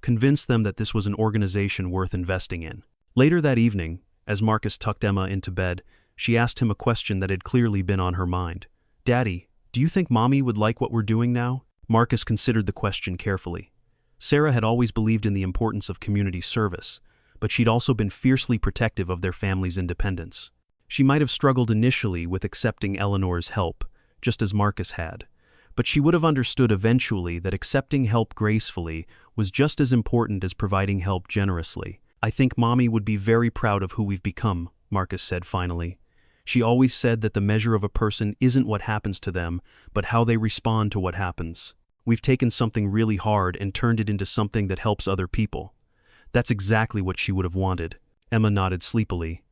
convinced them that this was an organization worth investing in. Later that evening, as Marcus tucked Emma into bed, she asked him a question that had clearly been on her mind. "Daddy, do you think Mommy would like what we're doing now?" Marcus considered the question carefully. Sarah had always believed in the importance of community service, but she'd also been fiercely protective of their family's independence. She might have struggled initially with accepting Eleanor's help, just as Marcus had, but she would have understood eventually that accepting help gracefully was just as important as providing help generously. "I think Mommy would be very proud of who we've become," Marcus said finally. "She always said that the measure of a person isn't what happens to them, but how they respond to what happens. We've taken something really hard and turned it into something that helps other people." That's exactly what she would have wanted. Emma nodded sleepily.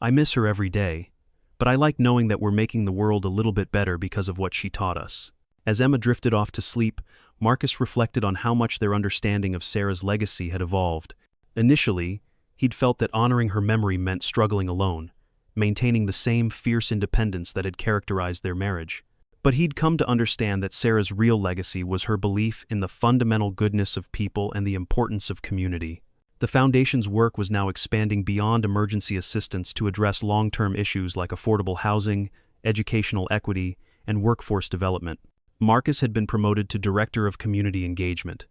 "I miss her every day, but I like knowing that we're making the world a little bit better because of what she taught us." As Emma drifted off to sleep, Marcus reflected on how much their understanding of Sarah's legacy had evolved. Initially, he'd felt that honoring her memory meant struggling alone, maintaining the same fierce independence that had characterized their marriage. But he'd come to understand that Sarah's real legacy was her belief in the fundamental goodness of people and the importance of community. The foundation's work was now expanding beyond emergency assistance to address long-term issues like affordable housing, educational equity, and workforce development. Marcus had been promoted to Director of Community Engagement,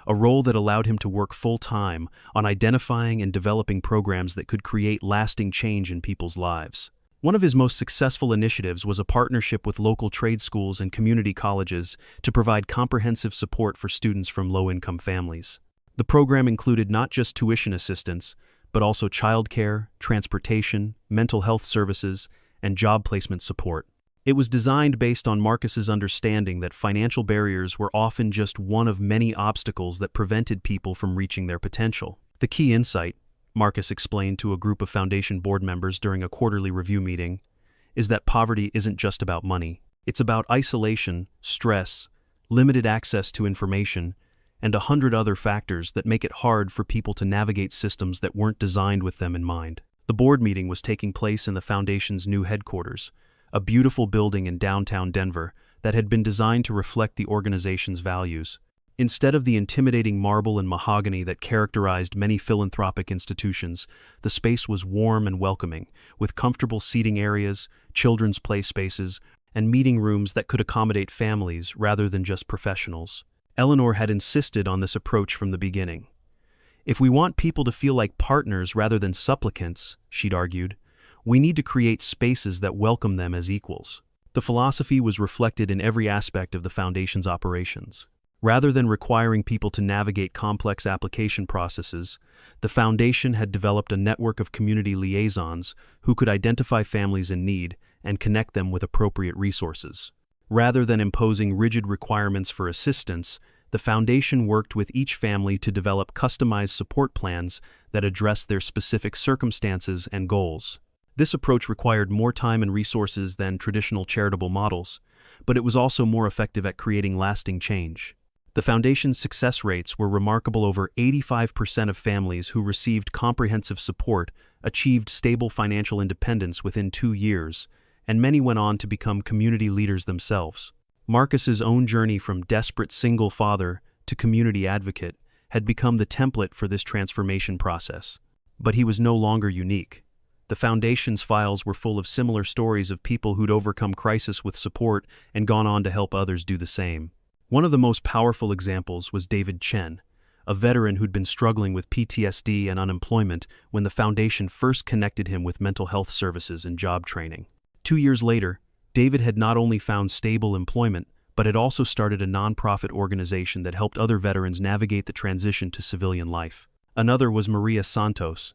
a role that allowed him to work full-time on identifying and developing programs that could create lasting change in people's lives. One of his most successful initiatives was a partnership with local trade schools and community colleges to provide comprehensive support for students from low-income families. The program included not just tuition assistance, but also childcare, transportation, mental health services, and job placement support. It was designed based on Marcus's understanding that financial barriers were often just one of many obstacles that prevented people from reaching their potential. "The key insight," Marcus explained to a group of foundation board members during a quarterly review meeting, "is that poverty isn't just about money. It's about isolation, stress, limited access to information, and 100 other factors that make it hard for people to navigate systems that weren't designed with them in mind." The board meeting was taking place in the foundation's new headquarters, a beautiful building in downtown Denver that had been designed to reflect the organization's values. Instead of the intimidating marble and mahogany that characterized many philanthropic institutions, the space was warm and welcoming, with comfortable seating areas, children's play spaces, and meeting rooms that could accommodate families rather than just professionals. Eleanor had insisted on this approach from the beginning. "If we want people to feel like partners rather than supplicants," she'd argued, "we need to create spaces that welcome them as equals." The philosophy was reflected in every aspect of the foundation's operations. Rather than requiring people to navigate complex application processes, the foundation had developed a network of community liaisons who could identify families in need and connect them with appropriate resources. Rather than imposing rigid requirements for assistance, the foundation worked with each family to develop customized support plans that addressed their specific circumstances and goals. This approach required more time and resources than traditional charitable models, but it was also more effective at creating lasting change. The foundation's success rates were remarkable. Over 85% of families who received comprehensive support achieved stable financial independence within 2 years, and many went on to become community leaders themselves. Marcus's own journey from desperate single father to community advocate had become the template for this transformation process. But he was no longer unique. The foundation's files were full of similar stories of people who'd overcome crisis with support and gone on to help others do the same. One of the most powerful examples was David Chen, a veteran who'd been struggling with PTSD and unemployment when the foundation first connected him with mental health services and job training. 2 years later, David had not only found stable employment, but had also started a nonprofit organization that helped other veterans navigate the transition to civilian life. Another was Maria Santos,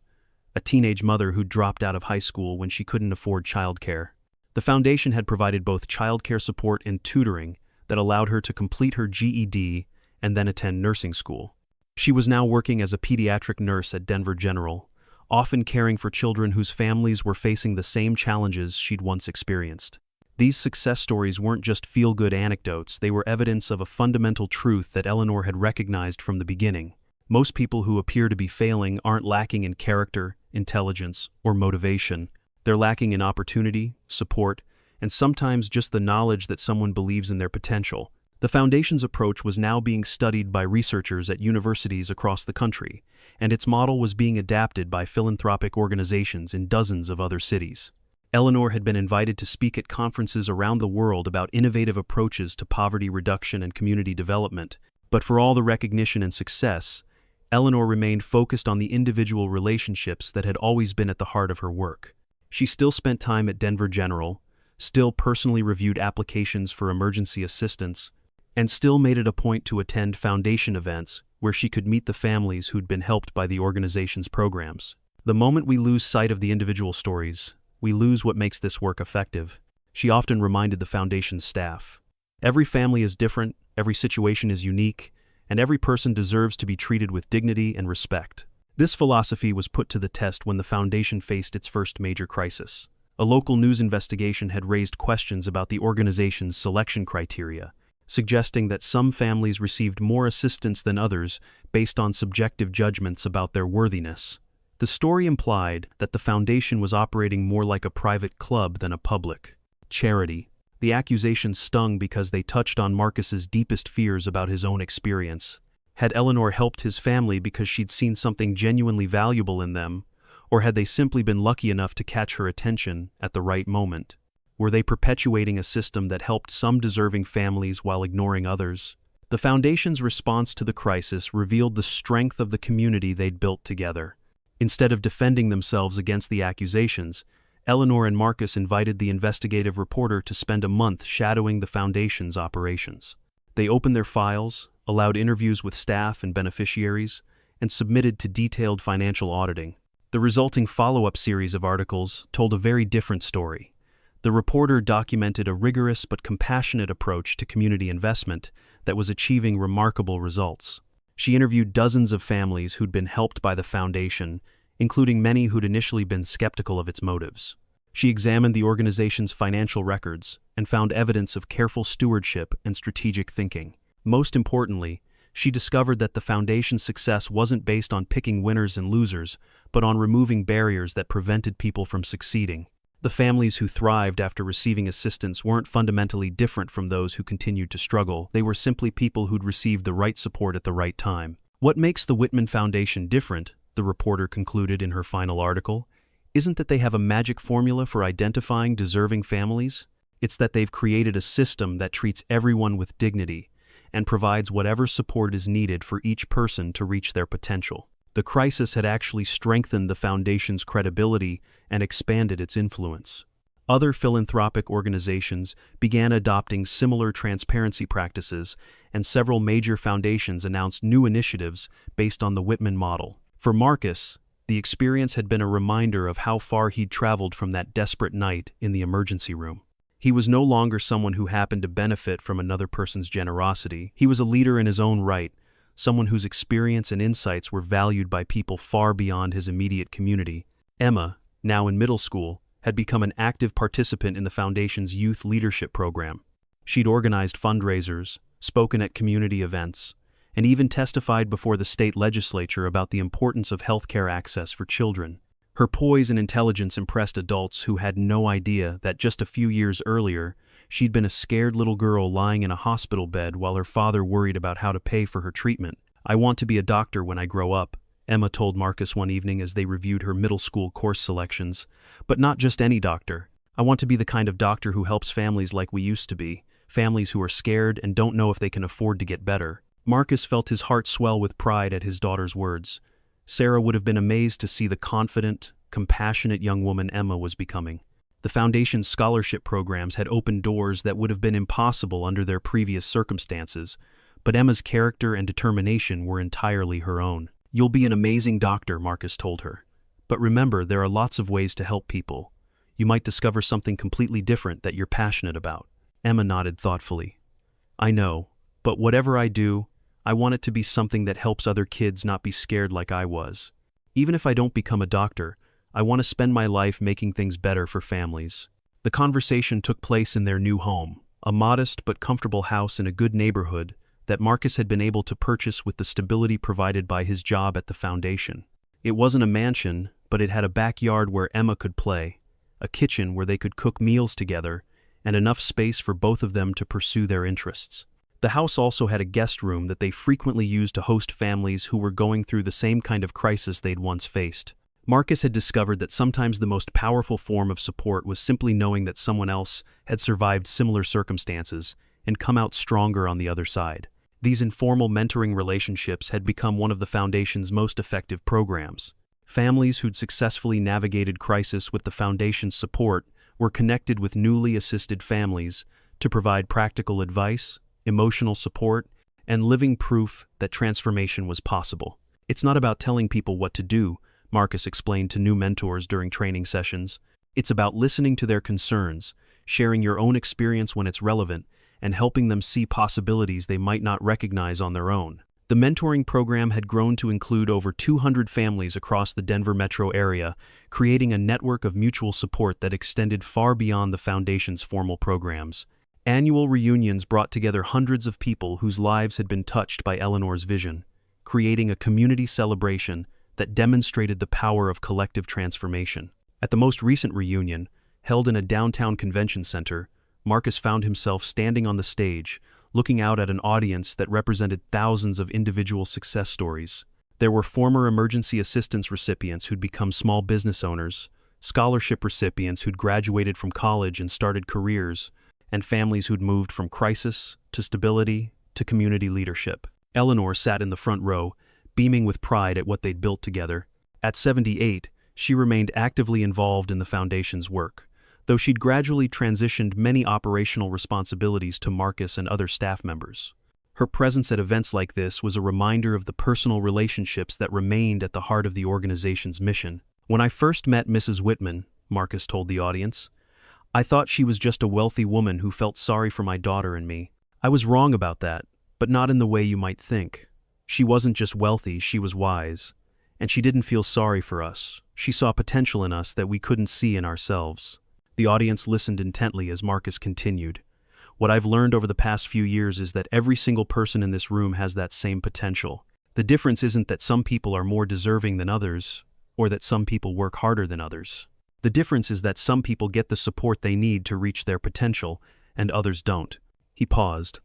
a teenage mother who dropped out of high school when she couldn't afford childcare. The foundation had provided both childcare support and tutoring that allowed her to complete her GED and then attend nursing school. She was now working as a pediatric nurse at Denver General, often caring for children whose families were facing the same challenges she'd once experienced. These success stories weren't just feel-good anecdotes, they were evidence of a fundamental truth that Eleanor had recognized from the beginning. Most people who appear to be failing aren't lacking in character, intelligence, or motivation. They're lacking in opportunity, support, and sometimes just the knowledge that someone believes in their potential. The foundation's approach was now being studied by researchers at universities across the country, and its model was being adapted by philanthropic organizations in dozens of other cities. Eleanor had been invited to speak at conferences around the world about innovative approaches to poverty reduction and community development, but for all the recognition and success, Eleanor remained focused on the individual relationships that had always been at the heart of her work. She still spent time at Denver General, still personally reviewed applications for emergency assistance, and still made it a point to attend foundation events where she could meet the families who'd been helped by the organization's programs. The moment we lose sight of the individual stories, we lose what makes this work effective, she often reminded the foundation's staff. Every family is different, every situation is unique, and every person deserves to be treated with dignity and respect. This philosophy was put to the test when the foundation faced its first major crisis. A local news investigation had raised questions about the organization's selection criteria, suggesting that some families received more assistance than others based on subjective judgments about their worthiness. The story implied that the foundation was operating more like a private club than a public charity. The accusations stung because they touched on Marcus's deepest fears about his own experience. Had Eleanor helped his family because she'd seen something genuinely valuable in them, or had they simply been lucky enough to catch her attention at the right moment? Were they perpetuating a system that helped some deserving families while ignoring others? The foundation's response to the crisis revealed the strength of the community they'd built together. Instead of defending themselves against the accusations, Eleanor and Marcus invited the investigative reporter to spend a month shadowing the foundation's operations. They opened their files, allowed interviews with staff and beneficiaries, and submitted to detailed financial auditing. The resulting follow-up series of articles told a very different story. The reporter documented a rigorous but compassionate approach to community investment that was achieving remarkable results. She interviewed dozens of families who'd been helped by the foundation, including many who'd initially been skeptical of its motives. She examined the organization's financial records and found evidence of careful stewardship and strategic thinking. Most importantly, she discovered that the foundation's success wasn't based on picking winners and losers, but on removing barriers that prevented people from succeeding. The families who thrived after receiving assistance weren't fundamentally different from those who continued to struggle. They were simply people who'd received the right support at the right time. What makes the Whitman Foundation different, the reporter concluded in her final article, isn't that they have a magic formula for identifying deserving families. It's that they've created a system that treats everyone with dignity and provides whatever support is needed for each person to reach their potential. The crisis had actually strengthened the foundation's credibility and expanded its influence. Other philanthropic organizations began adopting similar transparency practices, and several major foundations announced new initiatives based on the Whitman model. For Marcus, the experience had been a reminder of how far he'd traveled from that desperate night in the emergency room. He was no longer someone who happened to benefit from another person's generosity. He was a leader in his own right, someone whose experience and insights were valued by people far beyond his immediate community. Emma, now in middle school, had become an active participant in the Foundation's youth leadership program. She'd organized fundraisers, spoken at community events, and even testified before the state legislature about the importance of healthcare access for children. Her poise and intelligence impressed adults who had no idea that just a few years earlier, she'd been a scared little girl lying in a hospital bed while her father worried about how to pay for her treatment. "I want to be a doctor when I grow up," Emma told Marcus one evening as they reviewed her middle school course selections. "But not just any doctor. I want to be the kind of doctor who helps families like we used to be, families who are scared and don't know if they can afford to get better." Marcus felt his heart swell with pride at his daughter's words. Sarah would have been amazed to see the confident, compassionate young woman Emma was becoming. The Foundation's scholarship programs had opened doors that would have been impossible under their previous circumstances, but Emma's character and determination were entirely her own. "You'll be an amazing doctor," Marcus told her. "But remember, there are lots of ways to help people. You might discover something completely different that you're passionate about." Emma nodded thoughtfully. "I know, but whatever I do, I want it to be something that helps other kids not be scared like I was. Even if I don't become a doctor, I want to spend my life making things better for families." The conversation took place in their new home, a modest but comfortable house in a good neighborhood that Marcus had been able to purchase with the stability provided by his job at the Foundation. It wasn't a mansion, but it had a backyard where Emma could play, a kitchen where they could cook meals together, and enough space for both of them to pursue their interests. The house also had a guest room that they frequently used to host families who were going through the same kind of crisis they'd once faced. Marcus had discovered that sometimes the most powerful form of support was simply knowing that someone else had survived similar circumstances and come out stronger on the other side. These informal mentoring relationships had become one of the Foundation's most effective programs. Families who'd successfully navigated crisis with the Foundation's support were connected with newly assisted families to provide practical advice, emotional support, and living proof that transformation was possible. "It's not about telling people what to do," Marcus explained to new mentors during training sessions. "It's about listening to their concerns, sharing your own experience when it's relevant, and helping them see possibilities they might not recognize on their own." The mentoring program had grown to include over 200 families across the Denver metro area, creating a network of mutual support that extended far beyond the Foundation's formal programs. Annual reunions brought together hundreds of people whose lives had been touched by Eleanor's vision, creating a community celebration that demonstrated the power of collective transformation. At the most recent reunion, held in a downtown convention center, Marcus found himself standing on the stage, looking out at an audience that represented thousands of individual success stories. There were former emergency assistance recipients who'd become small business owners, scholarship recipients who'd graduated from college and started careers, and families who'd moved from crisis to stability to community leadership. Eleanor sat in the front row, beaming with pride at what they'd built together. At 78, she remained actively involved in the Foundation's work, though she'd gradually transitioned many operational responsibilities to Marcus and other staff members. Her presence at events like this was a reminder of the personal relationships that remained at the heart of the organization's mission. "When I first met Mrs. Whitman," Marcus told the audience, "I thought she was just a wealthy woman who felt sorry for my daughter and me. I was wrong about that, but not in the way you might think. She wasn't just wealthy, she was wise. And she didn't feel sorry for us. She saw potential in us that we couldn't see in ourselves." The audience listened intently as Marcus continued. "What I've learned over the past few years is that every single person in this room has that same potential. The difference isn't that some people are more deserving than others, or that some people work harder than others. The difference is that some people get the support they need to reach their potential, and others don't." He paused,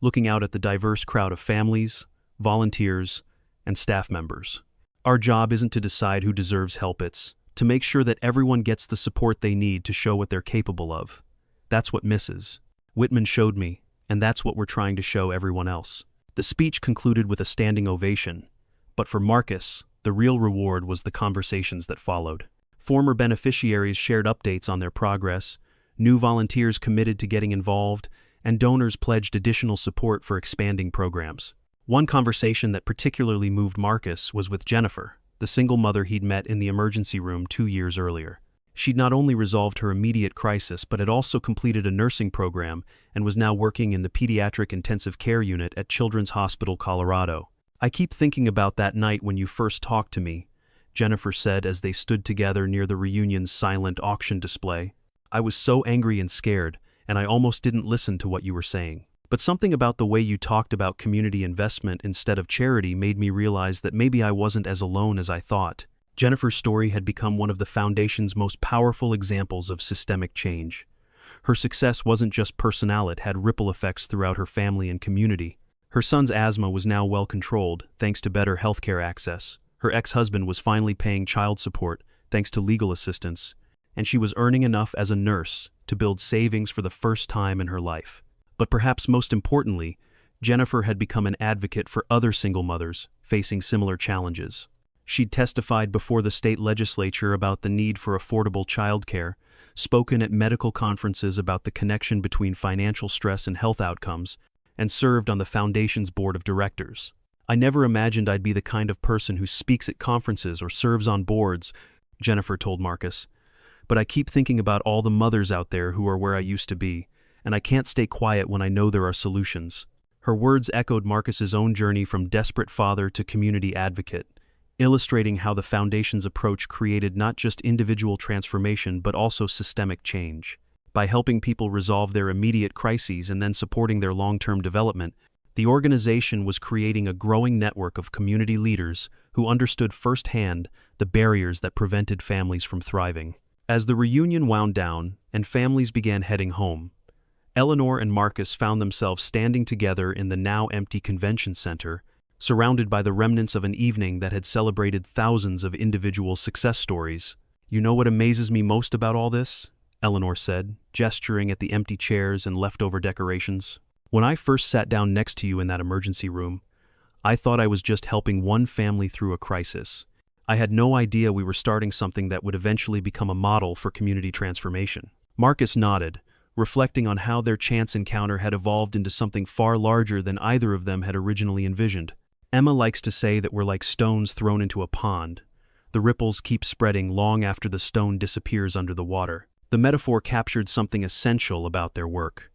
looking out at the diverse crowd of families, volunteers, and staff members. "Our job isn't to decide who deserves help, it's to make sure that everyone gets the support they need to show what they're capable of. That's what Mrs. Whitman showed me, and that's what we're trying to show everyone else." The speech concluded with a standing ovation, but for Marcus, the real reward was the conversations that followed. Former beneficiaries shared updates on their progress, new volunteers committed to getting involved, and donors pledged additional support for expanding programs. One conversation that particularly moved Marcus was with Jennifer, the single mother he'd met in the emergency room 2 years earlier. She'd not only resolved her immediate crisis but had also completed a nursing program and was now working in the pediatric intensive care unit at Children's Hospital Colorado. "I keep thinking about that night when you first talked to me," Jennifer said as they stood together near the reunion's silent auction display. "I was so angry and scared, and I almost didn't listen to what you were saying. But something about the way you talked about community investment instead of charity made me realize that maybe I wasn't as alone as I thought." Jennifer's story had become one of the Foundation's most powerful examples of systemic change. Her success wasn't just personal, it had ripple effects throughout her family and community. Her son's asthma was now well controlled, thanks to better healthcare access. Her ex-husband was finally paying child support, thanks to legal assistance. And she was earning enough as a nurse to build savings for the first time in her life. But perhaps most importantly, Jennifer had become an advocate for other single mothers facing similar challenges. She'd testified before the state legislature about the need for affordable childcare, spoken at medical conferences about the connection between financial stress and health outcomes, and served on the Foundation's board of directors. "I never imagined I'd be the kind of person who speaks at conferences or serves on boards," Jennifer told Marcus. "But I keep thinking about all the mothers out there who are where I used to be, and I can't stay quiet when I know there are solutions." Her words echoed Marcus's own journey from desperate father to community advocate, illustrating how the Foundation's approach created not just individual transformation but also systemic change. By helping people resolve their immediate crises and then supporting their long-term development, the organization was creating a growing network of community leaders who understood firsthand the barriers that prevented families from thriving. As the reunion wound down and families began heading home, Eleanor and Marcus found themselves standing together in the now empty convention center, surrounded by the remnants of an evening that had celebrated thousands of individual success stories. "You know what amazes me most about all this?" Eleanor said, gesturing at the empty chairs and leftover decorations. "When I first sat down next to you in that emergency room, I thought I was just helping one family through a crisis. I had no idea we were starting something that would eventually become a model for community transformation." Marcus nodded, reflecting on how their chance encounter had evolved into something far larger than either of them had originally envisioned. "Emma likes to say that we're like stones thrown into a pond. The ripples keep spreading long after the stone disappears under the water." The metaphor captured something essential about their work.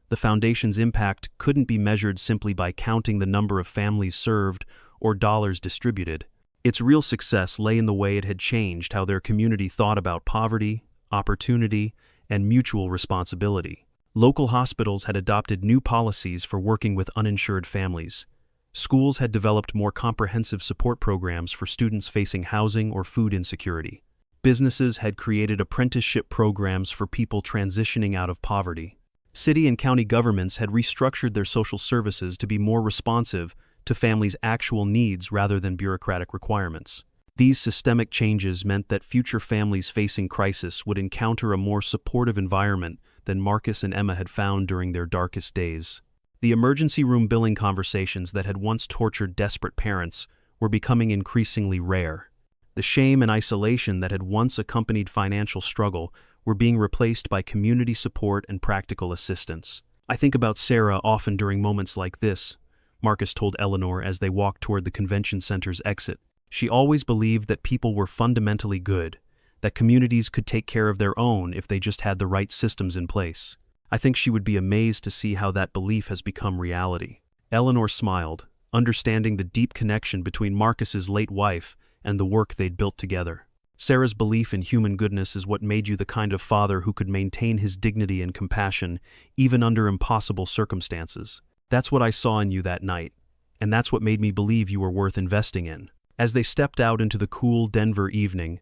The Foundation's impact couldn't be measured simply by counting the number of families served or dollars distributed. Its real success lay in the way it had changed how their community thought about poverty, opportunity, and mutual responsibility. Local hospitals had adopted new policies for working with uninsured families. Schools had developed more comprehensive support programs for students facing housing or food insecurity. Businesses had created apprenticeship programs for people transitioning out of poverty. City and county governments had restructured their social services to be more responsive to families' actual needs rather than bureaucratic requirements. These systemic changes meant that future families facing crisis would encounter a more supportive environment than Marcus and Emma had found during their darkest days. The emergency room billing conversations that had once tortured desperate parents were becoming increasingly rare. The shame and isolation that had once accompanied financial struggle were being replaced by community support and practical assistance. "I think about Sarah often during moments like this," Marcus told Eleanor as they walked toward the convention center's exit. "She always believed that people were fundamentally good, that communities could take care of their own if they just had the right systems in place. I think she would be amazed to see how that belief has become reality." Eleanor smiled, understanding the deep connection between Marcus's late wife and the work they'd built together. "Sarah's belief in human goodness is what made you the kind of father who could maintain his dignity and compassion even under impossible circumstances. That's what I saw in you that night, and that's what made me believe you were worth investing in." As they stepped out into the cool Denver evening,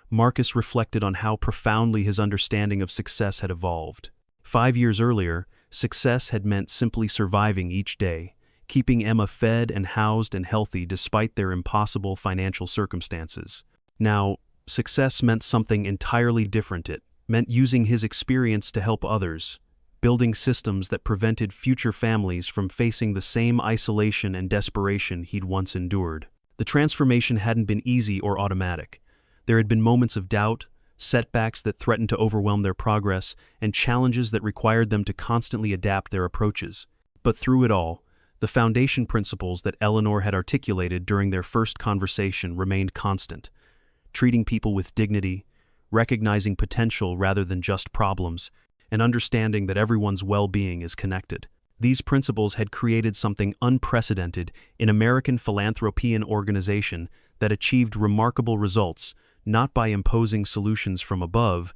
Marcus reflected on how profoundly his understanding of success had evolved. 5 years earlier, success had meant simply surviving each day, keeping Emma fed and housed and healthy despite their impossible financial circumstances. Now, success meant something entirely different. It meant using his experience to help others, building systems that prevented future families from facing the same isolation and desperation he'd once endured. The transformation hadn't been easy or automatic. There had been moments of doubt, setbacks that threatened to overwhelm their progress, and challenges that required them to constantly adapt their approaches. But through it all, the foundation principles that Eleanor had articulated during their first conversation remained constant: treating people with dignity, recognizing potential rather than just problems, and understanding that everyone's well-being is connected. These principles had created something unprecedented in American philanthropian organization that achieved remarkable results, not by imposing solutions from above,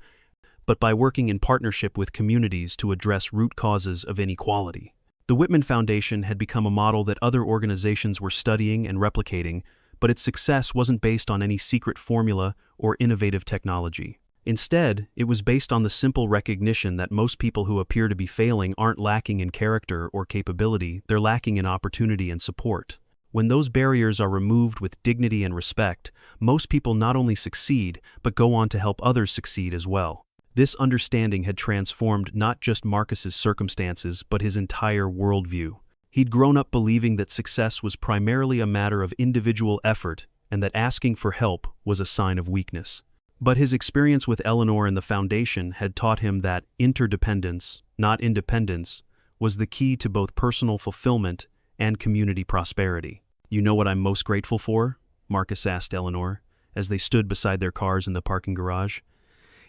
but by working in partnership with communities to address root causes of inequality. The Whitman Foundation had become a model that other organizations were studying and replicating, but its success wasn't based on any secret formula or innovative technology. Instead, it was based on the simple recognition that most people who appear to be failing aren't lacking in character or capability, they're lacking in opportunity and support. When those barriers are removed with dignity and respect, most people not only succeed, but go on to help others succeed as well. This understanding had transformed not just Marcus's circumstances, but his entire worldview. He'd grown up believing that success was primarily a matter of individual effort and that asking for help was a sign of weakness. But his experience with Eleanor and the foundation had taught him that interdependence, not independence, was the key to both personal fulfillment and community prosperity. "You know what I'm most grateful for?" Marcus asked Eleanor, as they stood beside their cars in the parking garage.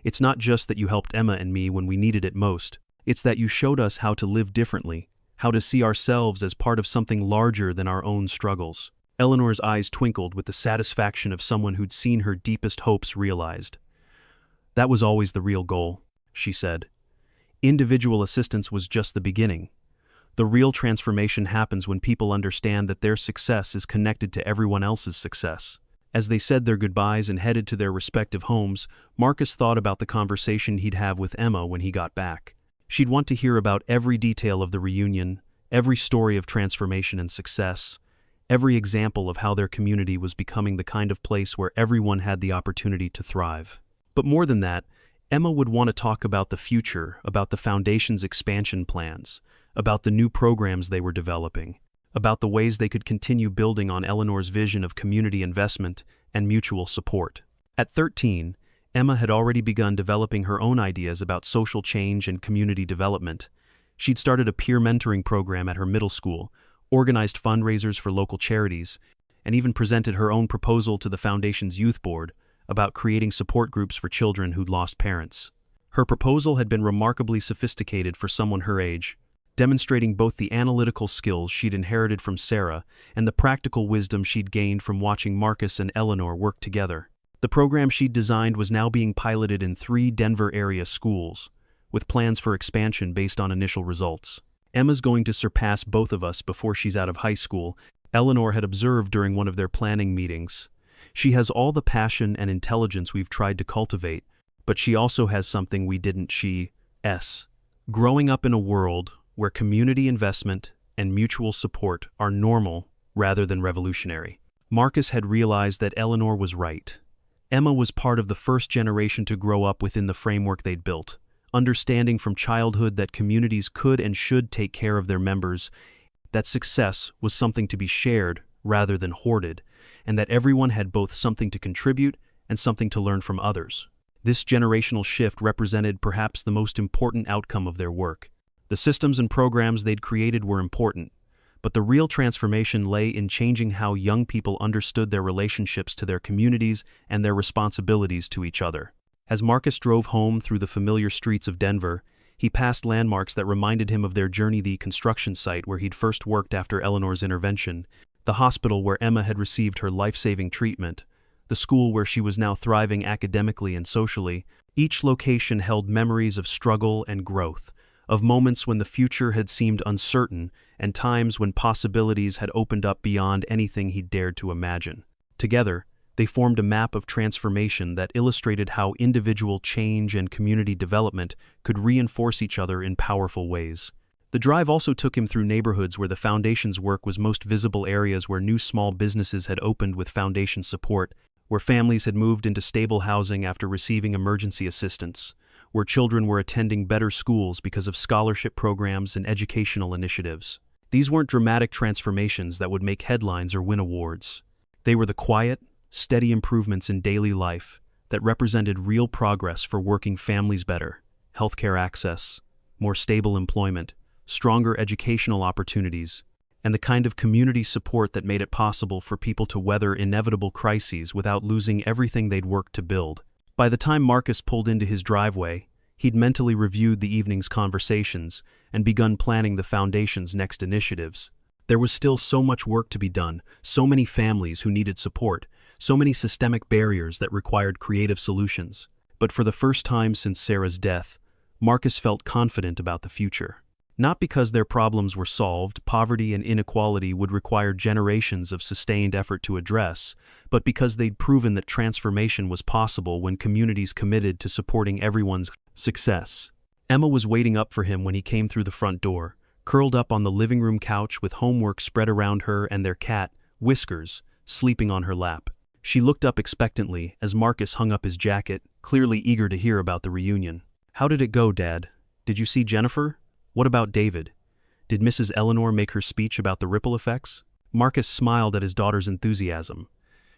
"It's not just that you helped Emma and me when we needed it most. It's that you showed us how to live differently, how to see ourselves as part of something larger than our own struggles." Eleanor's eyes twinkled with the satisfaction of someone who'd seen her deepest hopes realized. "That was always the real goal," she said. "Individual assistance was just the beginning. The real transformation happens when people understand that their success is connected to everyone else's success." As they said their goodbyes and headed to their respective homes, Marcus thought about the conversation he'd have with Emma when he got back. She'd want to hear about every detail of the reunion, every story of transformation and success, every example of how their community was becoming the kind of place where everyone had the opportunity to thrive. But more than that, Emma would want to talk about the future, about the foundation's expansion plans, about the new programs they were developing, about the ways they could continue building on Eleanor's vision of community investment and mutual support. At 13, Emma had already begun developing her own ideas about social change and community development. She'd started a peer mentoring program at her middle school, organized fundraisers for local charities, and even presented her own proposal to the foundation's youth board about creating support groups for children who'd lost parents. Her proposal had been remarkably sophisticated for someone her age, demonstrating both the analytical skills she'd inherited from Sarah and the practical wisdom she'd gained from watching Marcus and Eleanor work together. The program she'd designed was now being piloted in 3 Denver-area schools, with plans for expansion based on initial results. "Emma's going to surpass both of us before she's out of high school," Eleanor had observed during one of their planning meetings. "She has all the passion and intelligence we've tried to cultivate, but she also has something we didn't. Growing up in a world where community investment and mutual support are normal rather than revolutionary." Marcus had realized that Eleanor was right. Emma was part of the first generation to grow up within the framework they'd built, understanding from childhood that communities could and should take care of their members, that success was something to be shared rather than hoarded, and that everyone had both something to contribute and something to learn from others. This generational shift represented perhaps the most important outcome of their work. The systems and programs they'd created were important, but the real transformation lay in changing how young people understood their relationships to their communities and their responsibilities to each other. As Marcus drove home through the familiar streets of Denver, he passed landmarks that reminded him of their journey: the construction site where he'd first worked after Eleanor's intervention, the hospital where Emma had received her life-saving treatment, the school where she was now thriving academically and socially. Each location held memories of struggle and growth, of moments when the future had seemed uncertain and times when possibilities had opened up beyond anything he'd dared to imagine. Together, they formed a map of transformation that illustrated how individual change and community development could reinforce each other in powerful ways. The drive also took him through neighborhoods where the foundation's work was most visible, areas where new small businesses had opened with foundation support, where families had moved into stable housing after receiving emergency assistance, where children were attending better schools because of scholarship programs and educational initiatives. These weren't dramatic transformations that would make headlines or win awards. They were the quiet, steady improvements in daily life that represented real progress for working families better: healthcare access, more stable employment, stronger educational opportunities, and the kind of community support that made it possible for people to weather inevitable crises without losing everything they'd worked to build. By the time Marcus pulled into his driveway, he'd mentally reviewed the evening's conversations and begun planning the foundation's next initiatives. There was still so much work to be done, so many families who needed support, so many systemic barriers that required creative solutions. But for the first time since Sarah's death, Marcus felt confident about the future. Not because their problems were solved, poverty and inequality would require generations of sustained effort to address, but because they'd proven that transformation was possible when communities committed to supporting everyone's success. Emma was waiting up for him when he came through the front door, curled up on the living room couch with homework spread around her and their cat, Whiskers, sleeping on her lap. She looked up expectantly as Marcus hung up his jacket, clearly eager to hear about the reunion. "How did it go, Dad? Did you see Jennifer? What about David? Did Mrs. Eleanor make her speech about the ripple effects?" Marcus smiled at his daughter's enthusiasm.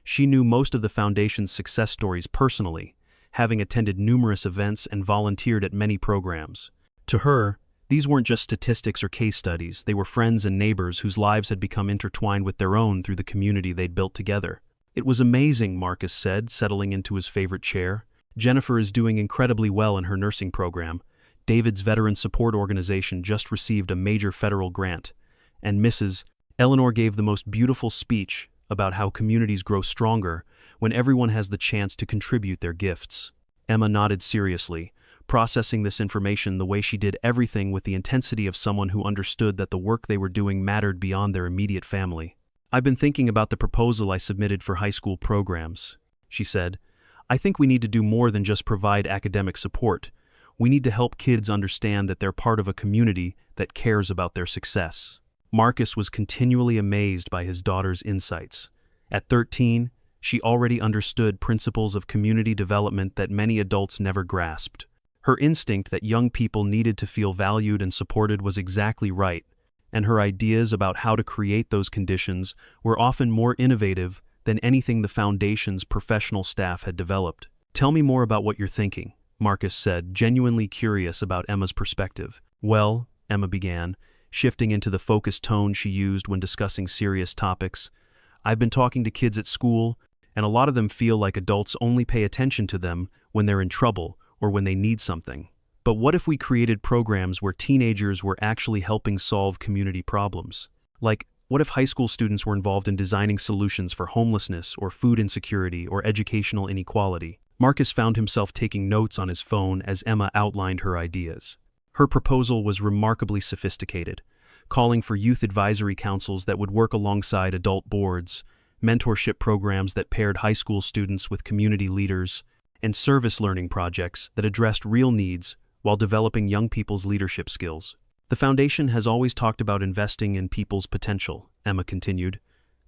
She knew most of the foundation's success stories personally, having attended numerous events and volunteered at many programs. To her, these weren't just statistics or case studies, they were friends and neighbors whose lives had become intertwined with their own through the community they'd built together. "It was amazing," Marcus said, settling into his favorite chair. "Jennifer is doing incredibly well in her nursing program. David's veteran support organization just received a major federal grant, and Mrs. Eleanor gave the most beautiful speech about how communities grow stronger when everyone has the chance to contribute their gifts." Emma nodded seriously, processing this information the way she did everything with the intensity of someone who understood that the work they were doing mattered beyond their immediate family. "I've been thinking about the proposal I submitted for high school programs," she said. "I think we need to do more than just provide academic support. We need to help kids understand that they're part of a community that cares about their success." Marcus was continually amazed by his daughter's insights. At 13, she already understood principles of community development that many adults never grasped. Her instinct that young people needed to feel valued and supported was exactly right, and her ideas about how to create those conditions were often more innovative than anything the foundation's professional staff had developed. "Tell me more about what you're thinking," Marcus said, genuinely curious about Emma's perspective. "Well," Emma began, shifting into the focused tone she used when discussing serious topics, "I've been talking to kids at school, and a lot of them feel like adults only pay attention to them when they're in trouble or when they need something. But what if we created programs where teenagers were actually helping solve community problems? Like, what if high school students were involved in designing solutions for homelessness or food insecurity or educational inequality?" Marcus found himself taking notes on his phone as Emma outlined her ideas. Her proposal was remarkably sophisticated, calling for youth advisory councils that would work alongside adult boards, mentorship programs that paired high school students with community leaders, and service learning projects that addressed real needs while developing young people's leadership skills. "The foundation has always talked about investing in people's potential," Emma continued,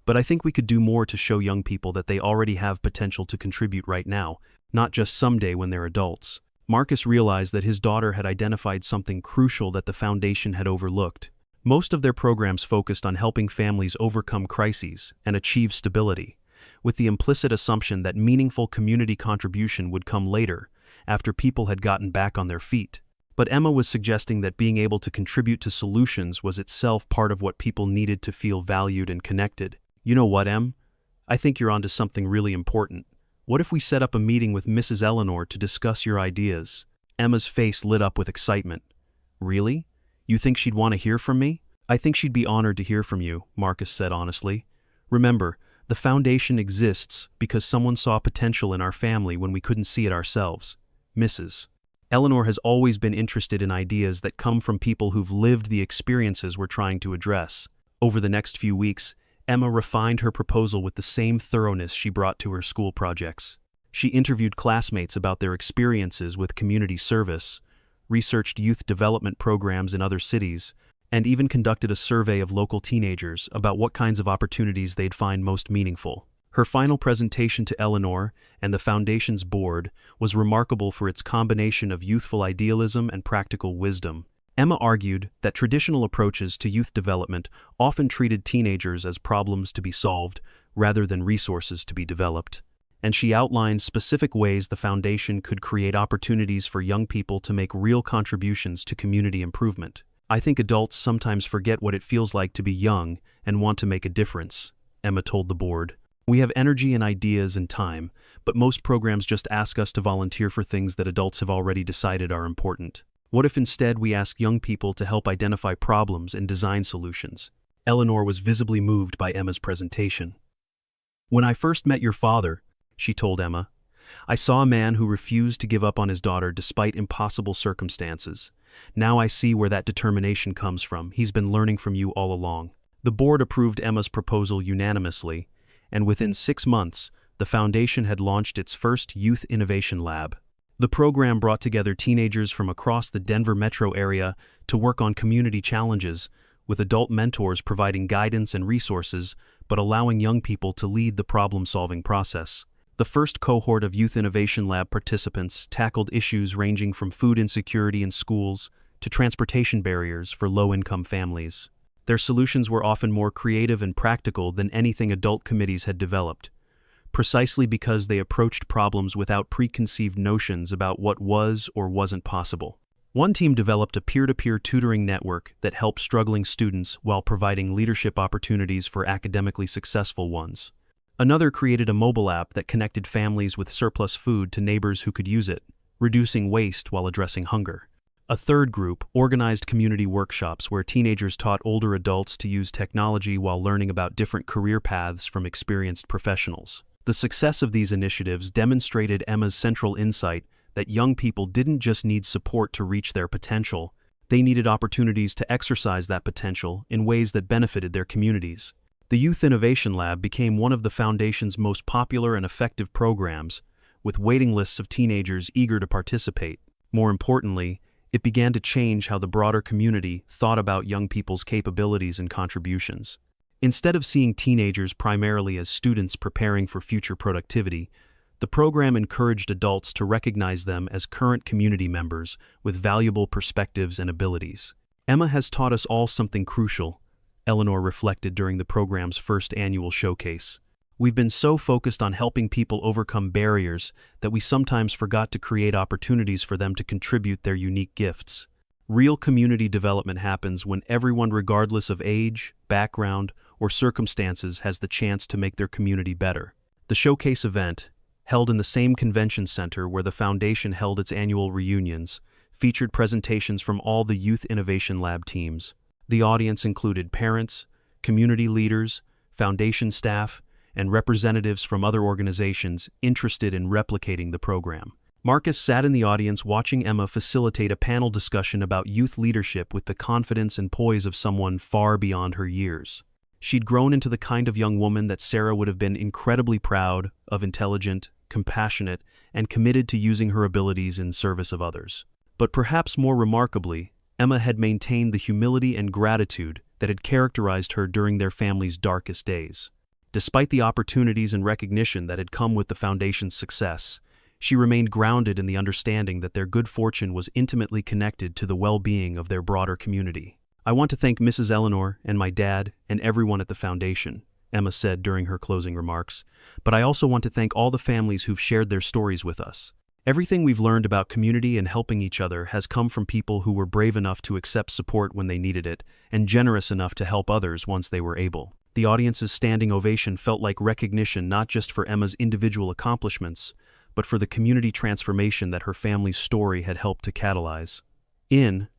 "but I think we could do more to show young people that they already have potential to contribute right now, not just someday when they're adults." Marcus realized that his daughter had identified something crucial that the foundation had overlooked. Most of their programs focused on helping families overcome crises and achieve stability, with the implicit assumption that meaningful community contribution would come later, after people had gotten back on their feet. But Emma was suggesting that being able to contribute to solutions was itself part of what people needed to feel valued and connected. "You know what, Em? I think you're onto something really important. What if we set up a meeting with Mrs. Eleanor to discuss your ideas?" Emma's face lit up with excitement. "Really? You think she'd want to hear from me?" "I think she'd be honored to hear from you," Marcus said honestly. "Remember, the foundation exists because someone saw potential in our family when we couldn't see it ourselves. Mrs. Eleanor has always been interested in ideas that come from people who've lived the experiences we're trying to address." Over the next few weeks, Emma refined her proposal with the same thoroughness she brought to her school projects. She interviewed classmates about their experiences with community service, researched youth development programs in other cities, and even conducted a survey of local teenagers about what kinds of opportunities they'd find most meaningful. Her final presentation to Eleanor and the Foundation's board was remarkable for its combination of youthful idealism and practical wisdom. Emma argued that traditional approaches to youth development often treated teenagers as problems to be solved rather than resources to be developed. and she outlined specific ways the foundation could create opportunities for young people to make real contributions to community improvement. "I think adults sometimes forget what it feels like to be young and want to make a difference," Emma told the board. "We have energy and ideas and time, but most programs just ask us to volunteer for things that adults have already decided are important. What if instead we ask young people to help identify problems and design solutions?" Eleanor was visibly moved by Emma's presentation. "When I first met your father," she told Emma, "I saw a man who refused to give up on his daughter despite impossible circumstances. Now I see where that determination comes from. He's been learning from you all along." The board approved Emma's proposal unanimously, and within 6 months, the foundation had launched its first Youth Innovation Lab. The program brought together teenagers from across the Denver metro area to work on community challenges, with adult mentors providing guidance and resources, but allowing young people to lead the problem-solving process. The first cohort of Youth Innovation Lab participants tackled issues ranging from food insecurity in schools to transportation barriers for low-income families. Their solutions were often more creative and practical than anything adult committees had developed, precisely because they approached problems without preconceived notions about what was or wasn't possible. One team developed a peer-to-peer tutoring network that helped struggling students while providing leadership opportunities for academically successful ones. Another created a mobile app that connected families with surplus food to neighbors who could use it, reducing waste while addressing hunger. A third group organized community workshops where teenagers taught older adults to use technology while learning about different career paths from experienced professionals. The success of these initiatives demonstrated Emma's central insight that young people didn't just need support to reach their potential, they needed opportunities to exercise that potential in ways that benefited their communities. The Youth Innovation Lab became one of the Foundation's most popular and effective programs, with waiting lists of teenagers eager to participate. More importantly, it began to change how the broader community thought about young people's capabilities and contributions. Instead of seeing teenagers primarily as students preparing for future productivity, the program encouraged adults to recognize them as current community members with valuable perspectives and abilities. "Emma has taught us all something crucial," Eleanor reflected during the program's first annual showcase. "We've been so focused on helping people overcome barriers that we sometimes forgot to create opportunities for them to contribute their unique gifts. Real community development happens when everyone, regardless of age, background, or circumstances, has the chance to make their community better." The showcase event, held in the same convention center where the foundation held its annual reunions, featured presentations from all the Youth Innovation Lab teams. The audience included parents, community leaders, foundation staff, and representatives from other organizations interested in replicating the program. Marcus sat in the audience watching Emma facilitate a panel discussion about youth leadership with the confidence and poise of someone far beyond her years. She'd grown into the kind of young woman that Sarah would have been incredibly proud of, intelligent, compassionate, and committed to using her abilities in service of others. But perhaps more remarkably, Emma had maintained the humility and gratitude that had characterized her during their family's darkest days. Despite the opportunities and recognition that had come with the foundation's success, she remained grounded in the understanding that their good fortune was intimately connected to the well-being of their broader community. "I want to thank Mrs. Eleanor and my dad and everyone at the foundation," Emma said during her closing remarks, "but I also want to thank all the families who've shared their stories with us. Everything we've learned about community and helping each other has come from people who were brave enough to accept support when they needed it, and generous enough to help others once they were able." The audience's standing ovation felt like recognition not just for Emma's individual accomplishments, but for the community transformation that her family's story had helped to catalyze. In